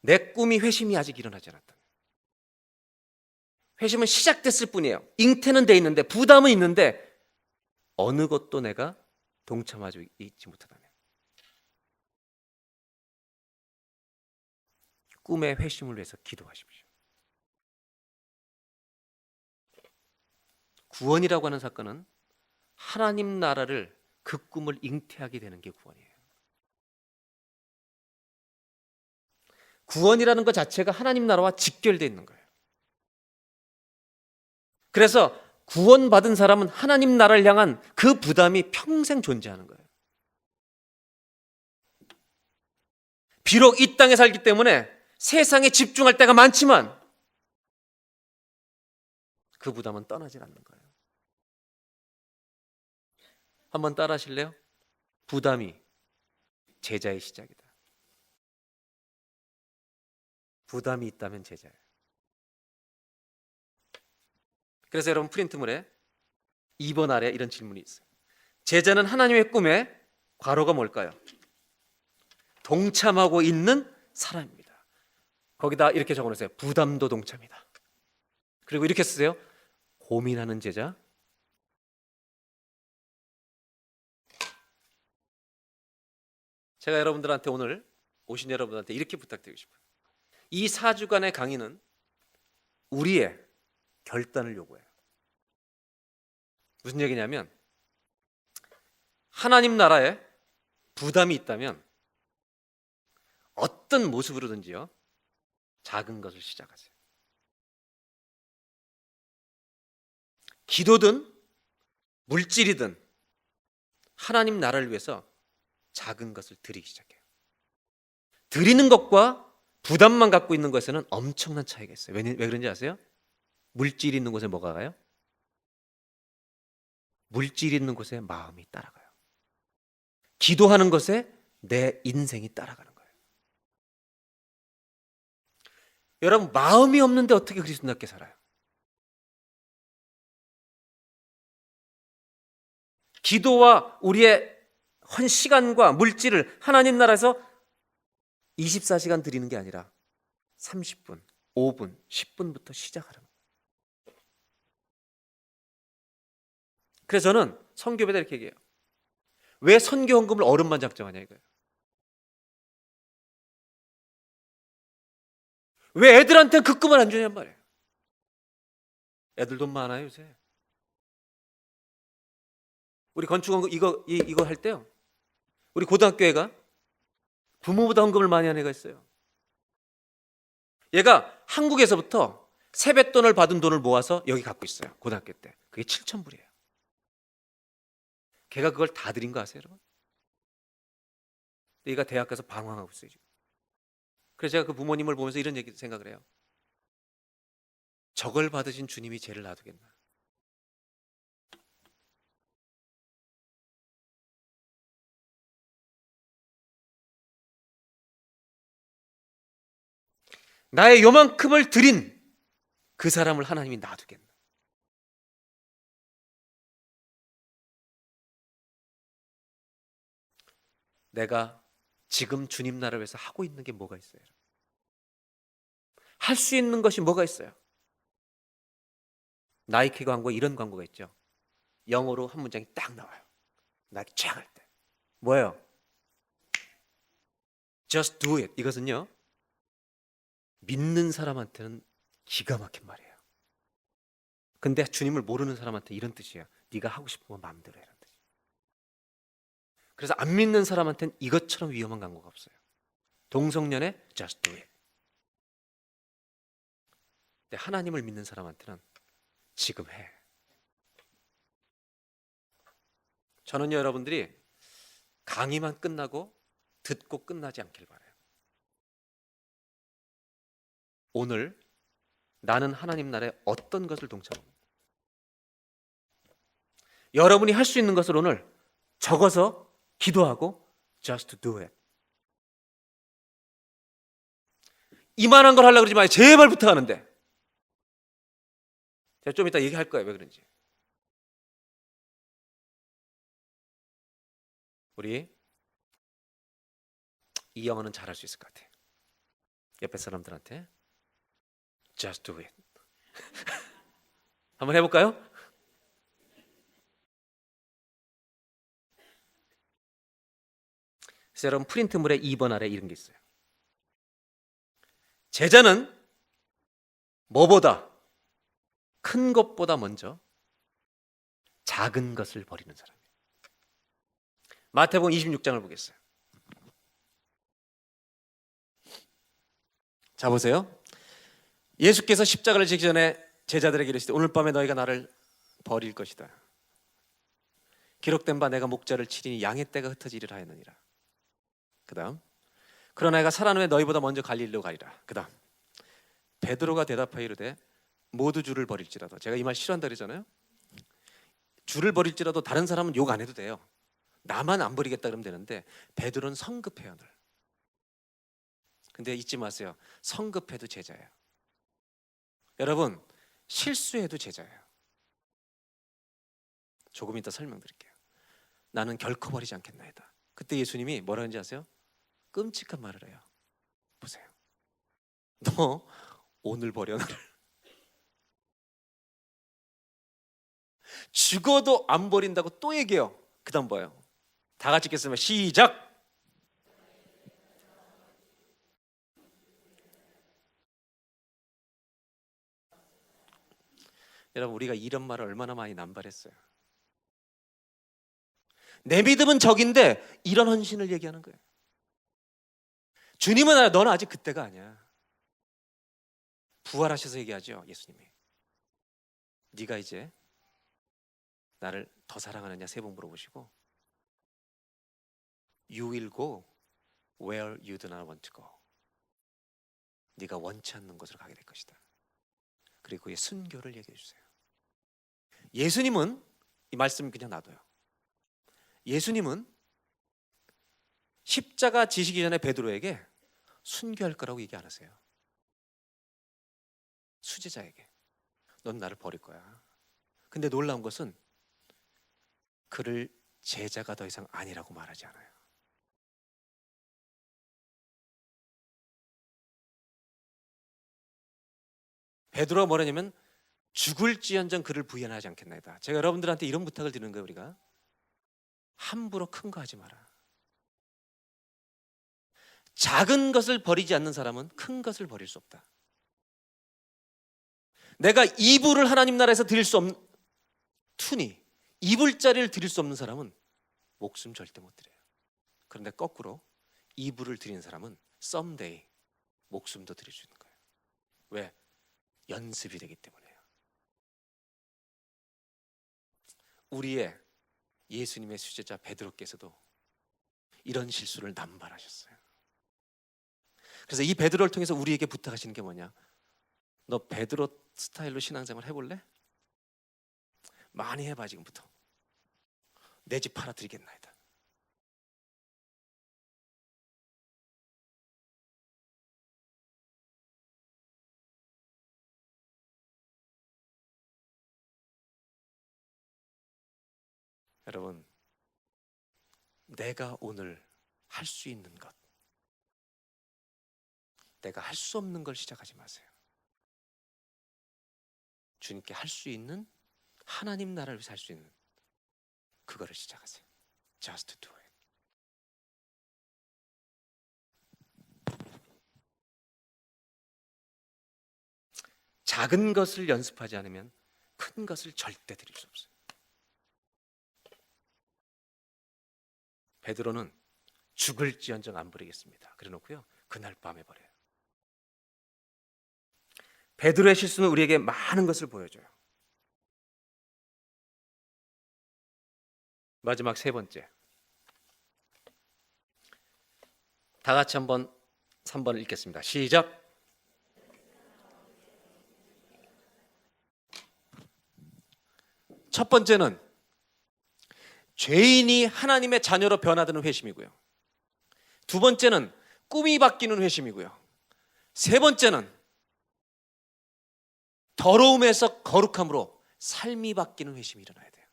내 꿈이 회심이 아직 일어나지 않았다면, 회심은 시작됐을 뿐이에요. 잉태는 돼 있는데, 부담은 있는데 어느 것도 내가 동참하지 있지 못하다면, 꿈의 회심을 위해서 기도하십시오. 구원이라고 하는 사건은 하나님 나라를, 그 꿈을 잉태하게 되는 게 구원이에요. 구원이라는 것 자체가 하나님 나라와 직결되어 있는 거예요. 그래서 구원받은 사람은 하나님 나라를 향한 그 부담이 평생 존재하는 거예요. 비록 이 땅에 살기 때문에 세상에 집중할 때가 많지만 그 부담은 떠나질 않는 거예요. 한번 따라 하실래요? 부담이 제자의 시작이다. 부담이 있다면 제자예요. 그래서 여러분, 프린트물에 2번 아래 이런 질문이 있어요. 제자는 하나님의 꿈에 괄호가 뭘까요? 동참하고 있는 사람입니다. 거기다 이렇게 적어놓으세요. 부담도 동참이다. 그리고 이렇게 쓰세요. 고민하는 제자. 제가 여러분들한테, 오늘 오신 여러분들한테 이렇게 부탁드리고 싶어요. 이 4주간의 강의는 우리의 결단을 요구해요. 무슨 얘기냐면, 하나님 나라에 부담이 있다면 어떤 모습으로든지요, 작은 것을 시작하세요. 기도든 물질이든 하나님 나라를 위해서 작은 것을 드리기 시작해요. 드리는 것과 부담만 갖고 있는 것에는 엄청난 차이가 있어요. 왜 그런지 아세요? 물질이 있는 곳에 뭐가 가요? 물질이 있는 곳에 마음이 따라가요. 기도하는 것에 내 인생이 따라가는 거예요. 여러분, 마음이 없는데 어떻게 그리스도인답게 살아요? 기도와 우리의 헌 시간과 물질을 하나님 나라에서 24시간 드리는 게 아니라 30분, 5분, 10분부터 시작하는 거예요. 그래서 저는 선교배다 이렇게 얘기해요. 왜 선교 헌금을 어른만 작정하냐 이거예요. 왜 애들한테 그 꿈을 안 주냔 말이에요. 애들 돈 많아요 요새. 우리 건축 헌금 이거 할 때요, 우리 고등학교애가 부모보다 헌금을 많이 하는 애가 있어요. 얘가 한국에서부터 세뱃돈을 받은 돈을 모아서 여기 갖고 있어요. 고등학교 때. 그게 7,000불이에요. 걔가 그걸 다 드린 거 아세요, 여러분? 얘가 대학 가서 방황하고 있어요 지금. 그래서 제가 그 부모님을 보면서 이런 생각을 해요. 저걸 받으신 주님이 쟤를 놔두겠나? 나의 요만큼을 드린 그 사람을 하나님이 놔두겠나? 내가 지금 주님 나라를 위해서 하고 있는 게 뭐가 있어요? 할 수 있는 것이 뭐가 있어요? 나이키 광고, 이런 광고가 있죠. 영어로 한 문장이 딱 나와요. 나이키 쫙 할 때. 뭐예요? Just do it. 이것은요, 믿는 사람한테는 기가 막힌 말이에요. 근데 주님을 모르는 사람한테 이런 뜻이에요. 네가 하고 싶으면 마음대로 해라는 뜻이에요. 그래서 안 믿는 사람한테는 이것처럼 위험한 광고가 없어요. 동성연애 just do it. 근데 하나님을 믿는 사람한테는 지금 해. 저는요, 여러분들이 강의만 끝나고 듣고 끝나지 않길 바라요. 오늘 나는 하나님 나라에 어떤 것을 동참합니까? 여러분이 할 수 있는 것을 오늘 적어서 기도하고 just do it. 이만한 걸 하려고 그러지 마요. 제발 부탁하는데. 제가 좀 이따 얘기할 거예요. 왜 그런지. 우리 이 영어는 잘할 수 있을 것 같아요. 옆에 사람들한테 just do it. 한번 해볼까요? 그래서 여러분 프린트물에 2번 아래 이런 게 있어요. 제자는 뭐보다 큰 것보다 먼저 작은 것을 버리는 사람이에요. 마태복음 26장을 보겠어요. 자, 보세요. 예수께서 십자가를 지기 전에 제자들에게 이르시되 오늘 밤에 너희가 나를 버릴 것이다. 기록된 바 내가 목자를 치리니 양의 떼가 흩어지리라 하였느니라. 그 다음 그러나 내가 살아난 후에 너희보다 먼저 갈릴리로 가리라. 그 다음 베드로가 대답하여 이르되 모두 주를 버릴지라도. 제가 이 말 싫어한다 그러잖아요. 주를 버릴지라도 다른 사람은 욕 안 해도 돼요. 나만 안 버리겠다 그러면 되는데 베드로는 성급해요. 늘. 근데 잊지 마세요. 성급해도 제자예요. 여러분 실수해도 제자예요. 조금 이따 설명드릴게요. 나는 결코 버리지 않겠나이다. 그때 예수님이 뭐라 하는지 아세요? 끔찍한 말을 해요. 보세요. 너 오늘 버려 나를. 죽어도 안 버린다고 또 얘기해요. 그 다음 뭐예요? 다 같이 읽겠습니다. 시작. 여러분 우리가 이런 말을 얼마나 많이 남발했어요. 내 믿음은 적인데 이런 헌신을 얘기하는 거예요. 주님은 알아. 너는 아직 그때가 아니야. 부활하셔서 얘기하죠. 예수님이. 네가 이제 나를 더 사랑하느냐 세 번 물어보시고 You will go where you do not want to go. 네가 원치 않는 곳으로 가게 될 것이다. 그리고 그의 순교를 얘기해 주세요. 예수님은 이 말씀 그냥 놔둬요. 예수님은 십자가 지시기 전에 베드로에게 순교할 거라고 얘기 안 하세요. 수제자에게 넌 나를 버릴 거야. 근데 놀라운 것은 그를 제자가 더 이상 아니라고 말하지 않아요. 베드로가 뭐라냐면 죽을지언정 그를 부인하지 않겠나이다. 제가 여러분들한테 이런 부탁을 드리는 거예요. 우리가 함부로 큰 거 하지 마라. 작은 것을 버리지 않는 사람은 큰 것을 버릴 수 없다. 내가 이불을 하나님 나라에서 드릴 수 없는 투니 이불자리를 드릴 수 없는 사람은 목숨 절대 못 드려요. 그런데 거꾸로 이불을 드리는 사람은 someday 목숨도 드릴 수 있는 거예요. 왜? 연습이 되기 때문에요. 우리의 예수님의 수제자 베드로께서도 이런 실수를 남발하셨어요. 그래서 이 베드로를 통해서 우리에게 부탁하시는 게 뭐냐? 너 베드로 스타일로 신앙생활 해볼래? 많이 해봐. 지금부터 내 집 팔아 드리겠나이다. 여러분 내가 오늘 할 수 있는 것, 내가 할 수 없는 걸 시작하지 마세요. 주님께 할 수 있는 하나님 나라를 위해서 할 수 있는 그거를 시작하세요. Just do it. 작은 것을 연습하지 않으면 큰 것을 절대 드릴 수 없어요. 베드로는 죽을지언정 안 버리겠습니다. 그래놓고요, 그날 밤에 버려요. 베드로의 실수는 우리에게 많은 것을 보여줘요. 마지막 세 번째, 다 같이 한번 3번을 읽겠습니다. 시작. 첫 번째는 죄인이 하나님의 자녀로 변화되는 회심이고요. 두 번째는 꿈이 바뀌는 회심이고요. 세 번째는 더러움에서 거룩함으로 삶이 바뀌는 회심이 일어나야 돼요.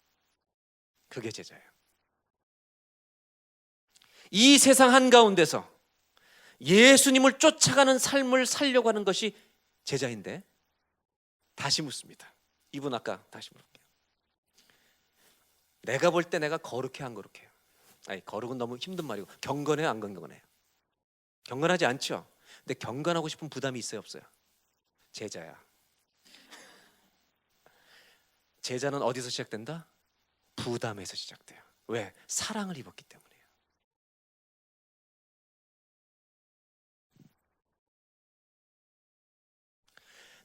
그게 제자예요. 이 세상 한가운데서 예수님을 쫓아가는 삶을 살려고 하는 것이 제자인데, 다시 묻습니다. 이분 아까 다시 물을게요. 내가 볼 때 내가 거룩해 안 거룩해요? 아니, 거룩은 너무 힘든 말이고, 경건해요 안 경건해요? 경건하지 않죠. 근데 경건하고 싶은 부담이 있어요 없어요? 제자야. 제자는 어디서 시작된다? 부담에서 시작돼요. 왜? 사랑을 입었기 때문이에요.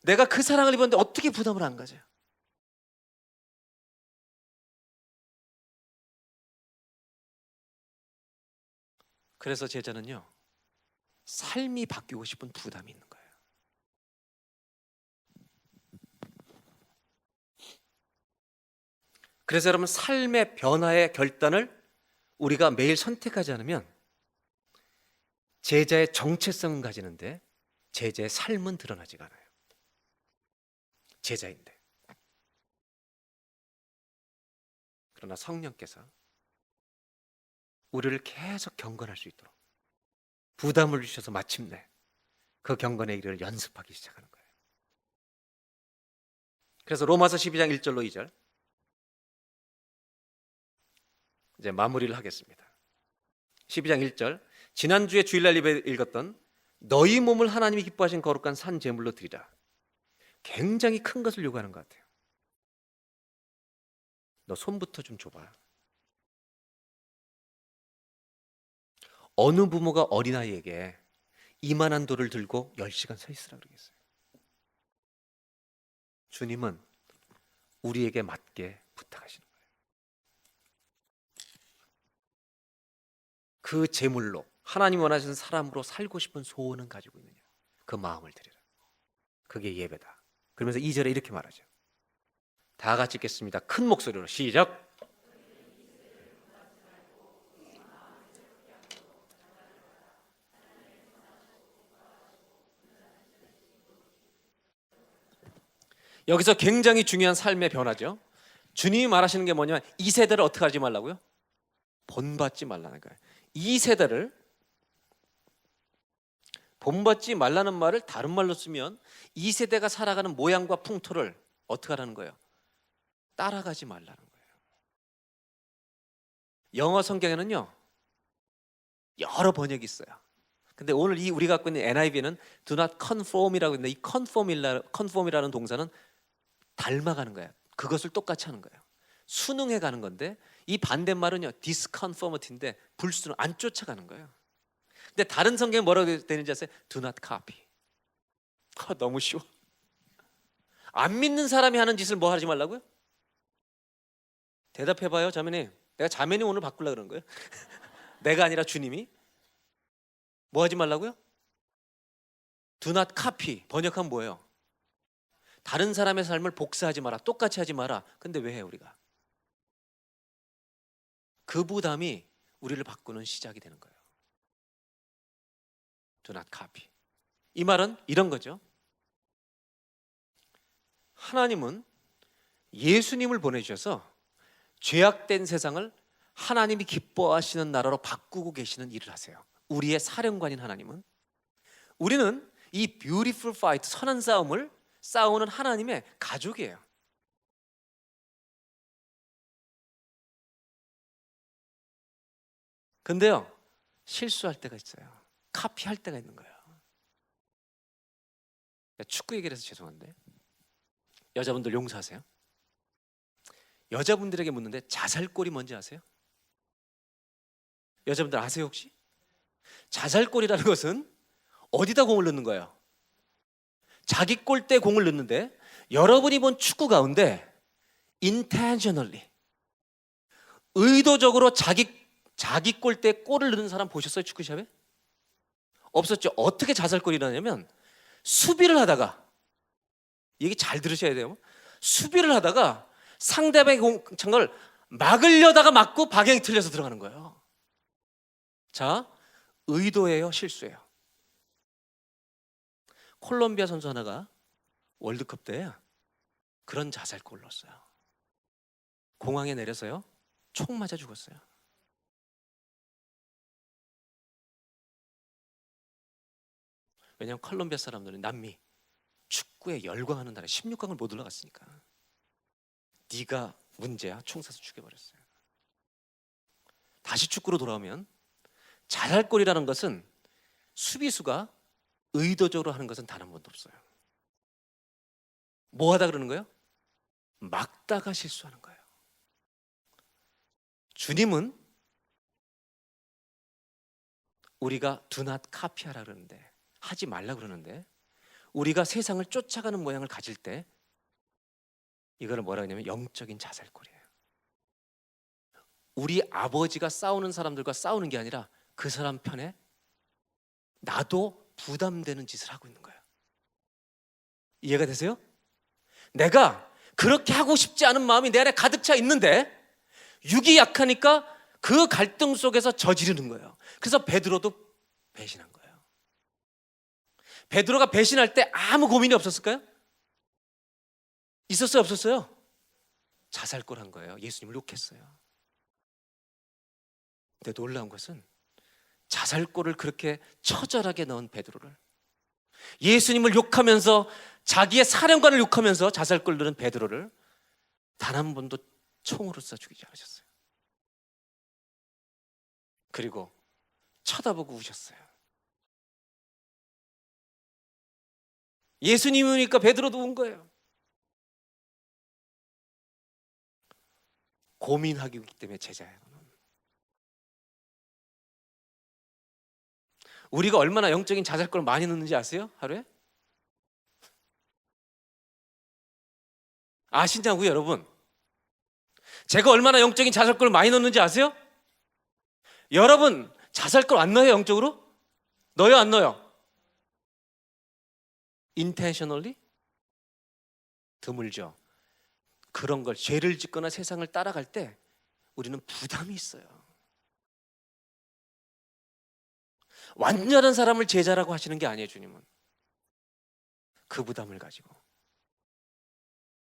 내가 그 사랑을 입었는데 어떻게 부담을 안 가져요? 그래서 제자는요, 삶이 바뀌고 싶은 부담이 있는 거예요. 그래서 여러분, 삶의 변화의 결단을 우리가 매일 선택하지 않으면 제자의 정체성은 가지는데 제자의 삶은 드러나지가 않아요. 제자인데. 그러나 성령께서 우리를 계속 경건할 수 있도록 부담을 주셔서 마침내 그 경건의 일을 연습하기 시작하는 거예요. 그래서 로마서 12장 1절로 2절 이제 마무리를 하겠습니다. 12장 1절, 지난주에 주일날 예배 읽었던 너희 몸을 하나님이 기뻐하신 거룩한 산 제물로 드리라. 굉장히 큰 것을 요구하는 것 같아요. 너 손부터 좀 줘봐. 어느 부모가 어린아이에게 이만한 돌을 들고 10시간 서 있으라 그러겠어요? 주님은 우리에게 맞게 부탁하시는 거예요. 그 제물로 하나님 원하시는 사람으로 살고 싶은 소원은 가지고 있느냐? 그 마음을 드리라. 그게 예배다. 그러면서 2절에 이렇게 말하죠. 다 같이 읽겠습니다. 큰 목소리로 시작. 여기서 굉장히 중요한 삶의 변화죠. 주님이 말하시는 게 뭐냐면 이 세대를 어떻게 하지 말라고요? 본받지 말라는 거예요. 이 세대를 본받지 말라는 말을 다른 말로 쓰면 이 세대가 살아가는 모양과 풍토를 어떻게 하라는 거예요? 따라가지 말라는 거예요. 영어 성경에는요, 여러 번역이 있어요. 근데 오늘 우리가 갖고 있는 NIV는 do not conform이라고 있는데, 이 conform이라는 동사는 닮아가는 거예요. 그것을 똑같이 하는 거예요. 순응해 가는 건데, 이 반대말은요 disconformity인데 불순응, 안 쫓아가는 거예요. 근데 다른 성경에 뭐라고 되는지 아세요? do not copy. 너무 쉬워. 안 믿는 사람이 하는 짓을 뭐 하지 말라고요? 대답해봐요 자매님. 내가 자매님 오늘 바꾸려고 그러는 거예요. 내가 아니라 주님이. 뭐 하지 말라고요? do not copy. 번역하면 뭐예요? 다른 사람의 삶을 복사하지 마라, 똑같이 하지 마라. 근데 왜 해요 우리가? 그 부담이 우리를 바꾸는 시작이 되는 거예요. do not copy. 이 말은 이런 거죠. 하나님은 예수님을 보내주셔서 죄악된 세상을 하나님이 기뻐하시는 나라로 바꾸고 계시는 일을 하세요. 우리의 사령관인 하나님은. 우리는 이 beautiful fight, 선한 싸움을 싸우는 하나님의 가족이에요. 근데요, 실수할 때가 있어요. 카피할 때가 있는 거예요. 축구 얘기를 해서 죄송한데, 여자분들 용서하세요. 여자분들에게 묻는데 자살골이 뭔지 아세요? 여자분들 아세요 혹시? 자살골이라는 것은 어디다 공을 넣는 거예요? 자기 골대에 공을 넣는데, 여러분이 본 축구 가운데 intentionally, 의도적으로 자기 골대에 골을 넣는 사람 보셨어요? 축구샵에? 없었죠. 어떻게 자살골이 일어나냐면, 수비를 하다가, 얘기 잘 들으셔야 돼요. 수비를 하다가 상대방의 공을 막으려다가 맞고 방향이 틀려서 들어가는 거예요. 자, 의도예요, 실수예요? 콜롬비아 선수 하나가 월드컵 때 그런 자살골을 넣었어요. 공항에 내려서요, 총 맞아 죽었어요. 왜냐하면 콜롬비아 사람들은 남미 축구에 열광하는 나라, 16강을 못 올라갔으니까. 네가 문제야, 총 쏴서 죽여버렸어요. 다시 축구로 돌아오면, 자살골이라는 것은 수비수가 의도적으로 하는 것은 단 한 번도 없어요. 뭐 하다 그러는 거예요? 막다가 실수하는 거예요. 주님은 우리가 do not copy하라 그러는데, 하지 말라 그러는데, 우리가 세상을 쫓아가는 모양을 가질 때 이거를 뭐라 하냐면 영적인 자살골이에요. 우리 아버지가 싸우는 사람들과 싸우는 게 아니라 그 사람 편에 나도 부담되는 짓을 하고 있는 거예요. 이해가 되세요? 내가 그렇게 하고 싶지 않은 마음이 내 안에 가득 차 있는데 육이 약하니까 그 갈등 속에서 저지르는 거예요. 그래서 베드로도 배신한 거예요. 베드로가 배신할 때 아무 고민이 없었을까요? 있었어요, 없었어요? 자살골 한 거예요. 예수님을 욕했어요. 근데 놀라운 것은 자살골을 그렇게 처절하게 넣은 베드로를, 예수님을 욕하면서 자기의 사령관을 욕하면서 자살골 넣은 베드로를 단 한 번도 총으로 쏴 죽이지 않으셨어요. 그리고 쳐다보고 우셨어요. 예수님이니까 베드로도 운 거예요. 고민하기 때문에 제자예요. 우리가 얼마나 영적인 자살골을 많이 넣는지 아세요? 하루에? 아시냐고요, 여러분? 제가 얼마나 영적인 자살골을 많이 넣는지 아세요? 여러분 자살골 안 넣어요? 영적으로? 넣어요, 안 넣어요? intentionally? 드물죠. 그런 걸, 죄를 짓거나 세상을 따라갈 때 우리는 부담이 있어요. 완전한 사람을 제자라고 하시는 게 아니에요, 주님은. 그 부담을 가지고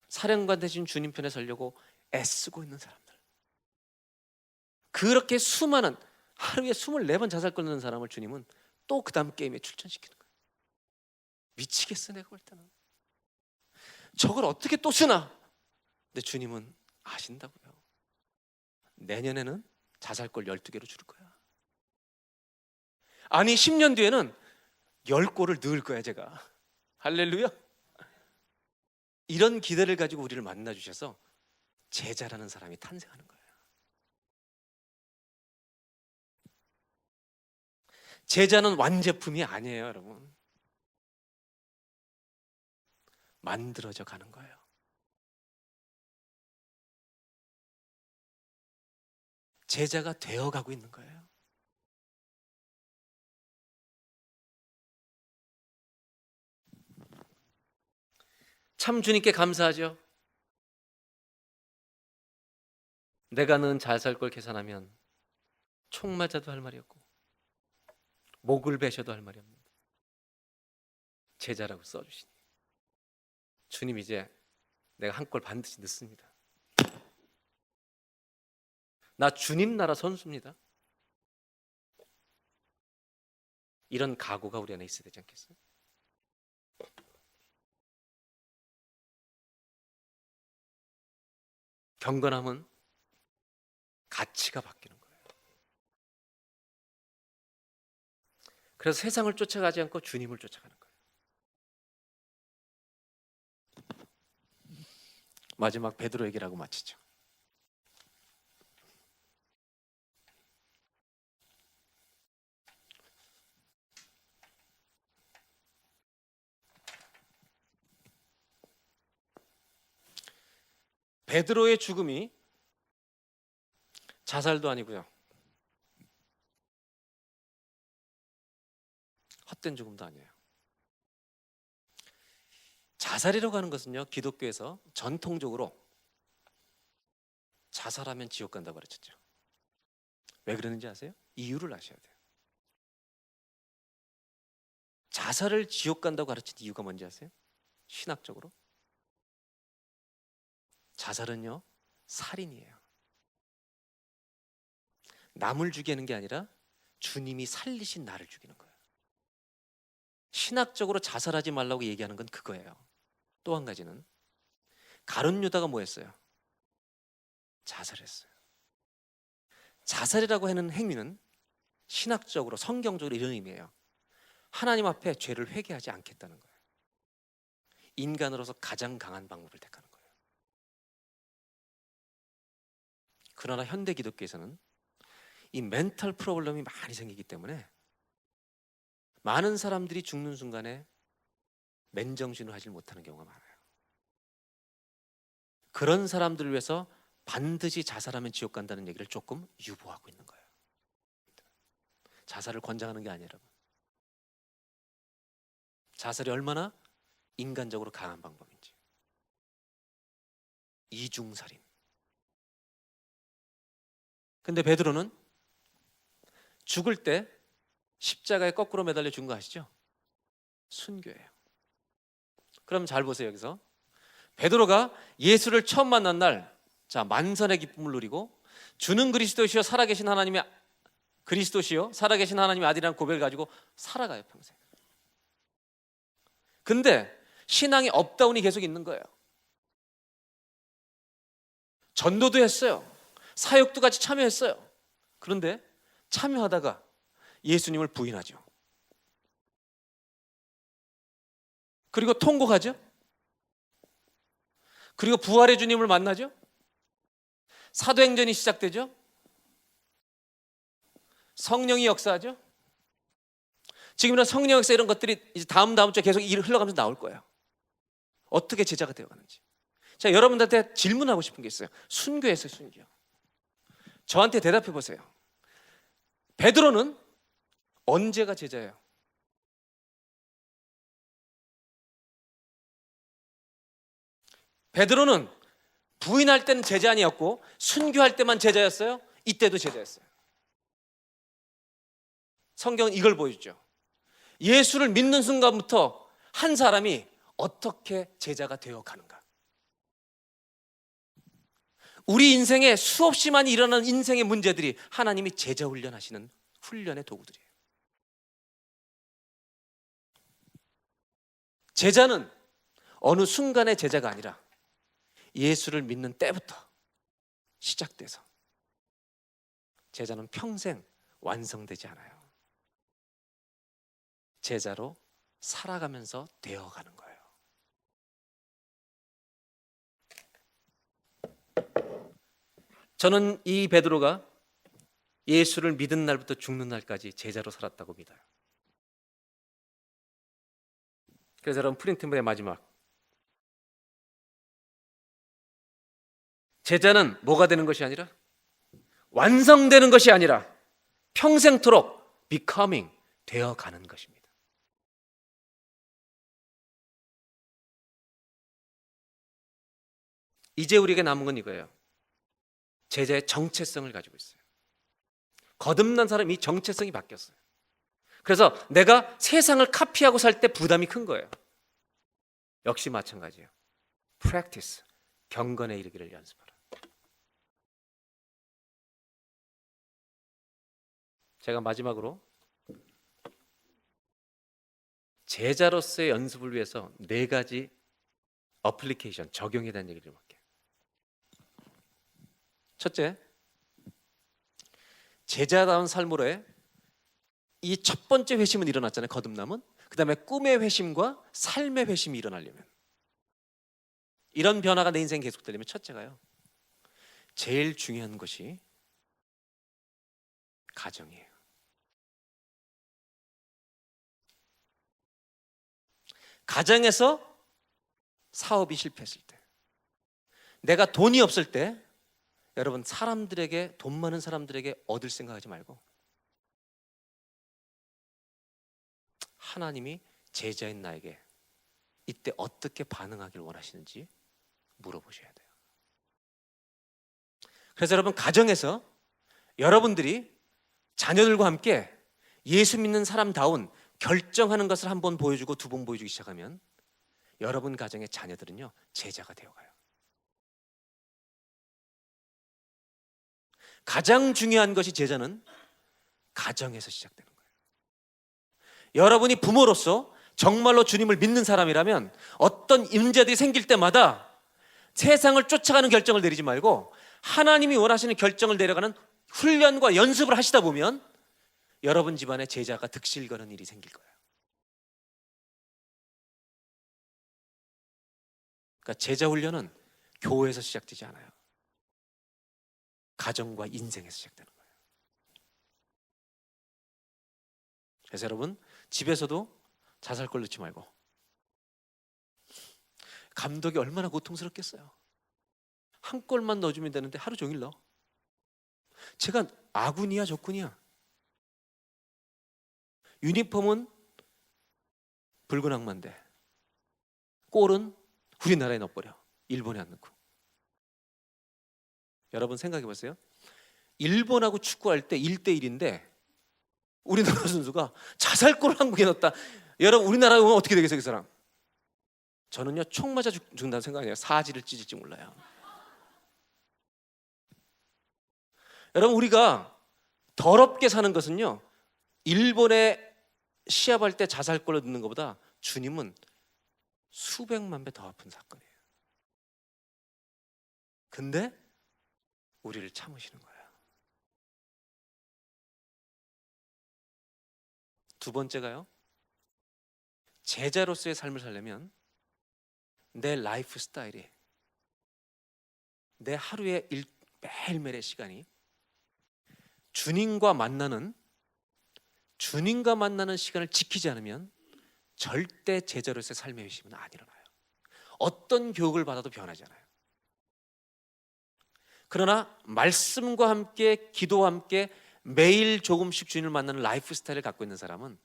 사령관 대신 주님 편에 서려고 애쓰고 있는 사람들, 그렇게 수많은, 하루에 24번 자살골 넣는 사람을 주님은 또 그 다음 게임에 출전시키는 거예요. 미치겠어, 내가 볼 때는. 저걸 어떻게 또 쓰나? 근데 주님은 아신다고요. 내년에는 자살골 12개로 줄일 거야. 아니 10년 뒤에는 10골을 넣을 거야, 제가. 할렐루야. 이런 기대를 가지고 우리를 만나 주셔서 제자라는 사람이 탄생하는 거예요. 제자는 완제품이 아니에요, 여러분. 만들어져 가는 거예요. 제자가 되어 가고 있는 거예요. 참 주님께 감사하죠. 내가 넣은 자살골 계산하면 총 맞아도 할 말이 없고 목을 베셔도 할 말이 없는데 제자라고 써주시니, 주님 이제 내가 한 골 반드시 넣습니다. 나 주님 나라 선수입니다. 이런 각오가 우리 안에 있어야 되지 않겠어요? 경건함은 가치가 바뀌는 거예요. 그래서 세상을 쫓아가지 않고 주님을 쫓아가는 거예요. 마지막 베드로 얘기라고 마치죠. 베드로의 죽음이 자살도 아니고요, 헛된 죽음도 아니에요. 자살이라고 하는 것은요, 기독교에서 전통적으로 자살하면 지옥 간다고 가르쳤죠. 왜 그러는지 아세요? 이유를 아셔야 돼요. 자살을 지옥 간다고 가르친 이유가 뭔지 아세요? 신학적으로 자살은요, 살인이에요. 남을 죽이는 게 아니라 주님이 살리신 나를 죽이는 거예요. 신학적으로 자살하지 말라고 얘기하는 건 그거예요. 또 한 가지는 가룟 유다가 뭐 했어요? 자살했어요. 자살이라고 하는 행위는 신학적으로, 성경적으로 이런 의미예요. 하나님 앞에 죄를 회개하지 않겠다는 거예요. 인간으로서 가장 강한 방법을 택하는 거예요. 그러나 현대 기독교에서는 이 멘탈 프로블럼이 많이 생기기 때문에 많은 사람들이 죽는 순간에 맨정신을 하지 못하는 경우가 많아요. 그런 사람들을 위해서 반드시 자살하면 지옥 간다는 얘기를 조금 유보하고 있는 거예요. 자살을 권장하는 게 아니에요, 여러분. 자살이 얼마나 인간적으로 강한 방법인지. 이중살인. 근데 베드로는 죽을 때 십자가에 거꾸로 매달려 죽은 거 아시죠? 순교예요. 그럼 잘 보세요. 여기서 베드로가 예수를 처음 만난 날, 자, 만선의 기쁨을 누리고 주는 그리스도시요 살아계신 하나님의 그리스도시요 살아계신 하나님의 아들이라는 고백을 가지고 살아가요, 평생. 근데 신앙의 업다운이 계속 있는 거예요. 전도도 했어요. 사역도 같이 참여했어요. 그런데 참여하다가 예수님을 부인하죠. 그리고 통곡하죠. 그리고 부활의 주님을 만나죠. 사도행전이 시작되죠. 성령이 역사하죠. 지금이나 성령 역사 이런 것들이 이제 다음 주에 계속 흘러가면서 나올 거예요. 어떻게 제자가 되어가는지. 자, 여러분들한테 질문하고 싶은 게 있어요. 순교했어요, 순교. 저한테 대답해 보세요. 베드로는 언제가 제자예요? 베드로는 부인할 때는 제자 아니었고 순교할 때만 제자였어요? 이때도 제자였어요. 성경은 이걸 보여주죠. 예수를 믿는 순간부터 한 사람이 어떻게 제자가 되어 가는가. 우리 인생에 수없이 많이 일어나는 인생의 문제들이 하나님이 제자 훈련하시는 훈련의 도구들이에요. 제자는 어느 순간의 제자가 아니라 예수를 믿는 때부터 시작돼서 제자는 평생 완성되지 않아요. 제자로 살아가면서 되어가는 거예요. 저는 이 베드로가 예수를 믿은 날부터 죽는 날까지 제자로 살았다고 믿어요. 그래서 여러분, 프린트물의 마지막, 제자는 뭐가 되는 것이 아니라, 완성되는 것이 아니라 평생토록 becoming, 되어가는 것입니다. 이제 우리에게 남은 건 이거예요. 제자의 정체성을 가지고 있어요. 거듭난 사람이 정체성이 바뀌었어요. 그래서 내가 세상을 카피하고 살 때 부담이 큰 거예요. 역시 마찬가지예요. practice, 경건에 이르기를 연습하라. 제가 마지막으로 제자로서의 연습을 위해서 4가지 어플리케이션, 적용에 대한 얘기를 좀 할게요. 첫째, 제자다운 삶으로의 이 첫 번째 회심은 일어났잖아요. 거듭남은. 그 다음에 꿈의 회심과 삶의 회심이 일어나려면, 이런 변화가 내 인생에 계속되려면 첫째가요, 제일 중요한 것이 가정이에요. 가정에서 사업이 실패했을 때, 내가 돈이 없을 때 여러분 사람들에게, 돈 많은 사람들에게 얻을 생각하지 말고 하나님이 제자인 나에게 이때 어떻게 반응하길 원하시는지 물어보셔야 돼요. 그래서 여러분 가정에서 여러분들이 자녀들과 함께 예수 믿는 사람다운 결정하는 것을 한 번 보여주고 두 번 보여주기 시작하면 여러분 가정의 자녀들은요 제자가 되어가요. 가장 중요한 것이 제자는 가정에서 시작되는 거예요. 여러분이 부모로서 정말로 주님을 믿는 사람이라면 어떤 문제들이 생길 때마다 세상을 쫓아가는 결정을 내리지 말고 하나님이 원하시는 결정을 내려가는 훈련과 연습을 하시다 보면 여러분 집안에 제자가 득실거는 일이 생길 거예요. 그러니까 제자 훈련은 교회에서 시작되지 않아요. 가정과 인생에서 시작되는 거예요. 그래서 여러분 집에서도 자살골 넣지 말고, 감독이 얼마나 고통스럽겠어요. 한 골만 넣어주면 되는데 하루 종일 넣어. 제가 아군이야 적군이야? 유니폼은 붉은 악마인데 골은 우리나라에 넣어버려. 일본에 안 넣고. 여러분 생각해 보세요. 일본하고 축구할 때 1대1인데 우리나라 선수가 자살골을 한국에 넣었다. 여러분 우리나라에 오면 어떻게 되겠어요 그 사람? 저는요 총 맞아 죽는다는 생각이 아니라 사지를 찢을지 몰라요. 여러분 우리가 더럽게 사는 것은요 일본에 시합할 때 자살골을 넣는 것보다 주님은 수백만 배 더 아픈 사건이에요. 근데 우리를 참으시는 거예요. 두 번째가요, 제자로서의 삶을 살려면 내 라이프 스타일이, 내 하루의 매일매일의 시간이 주님과 만나는 시간을 지키지 않으면 절대 제자로서의 삶의 회심은 안 일어나요. 어떤 교육을 받아도 변하지 않아요. 그러나 말씀과 함께 기도와 함께 매일 조금씩 주님을 만나는 라이프 스타일을 갖고 있는 사람은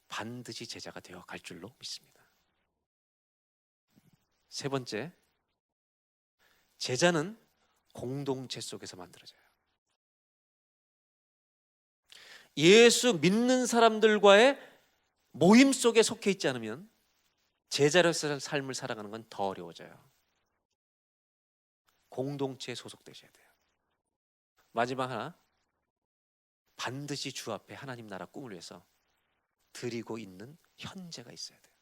반드시 제자가 되어 갈 줄로 믿습니다. 세 번째, 제자는 공동체 속에서 만들어져요. 예수 믿는 사람들과의 모임 속에 속해 있지 않으면 제자로서의 삶을 살아가는 건 더 어려워져요. 공동체에 소속되셔야 돼요. 마지막 하나, 반드시 주 앞에 하나님 나라 꿈을 위해서 드리고 있는 현재가 있어야 돼요.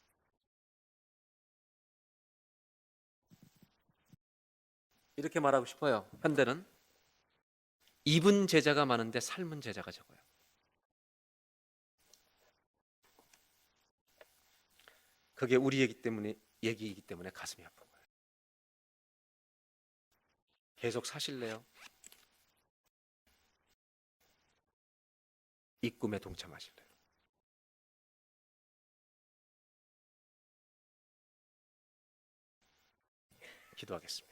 이렇게 말하고 싶어요. 현대는 입은 제자가 많은데 삶은 제자가 적어요. 그게 우리 얘기이기 때문에 가슴이 아픈 거예요. 계속 사실래요? 이 꿈에 동참하실래요? 기도하겠습니다.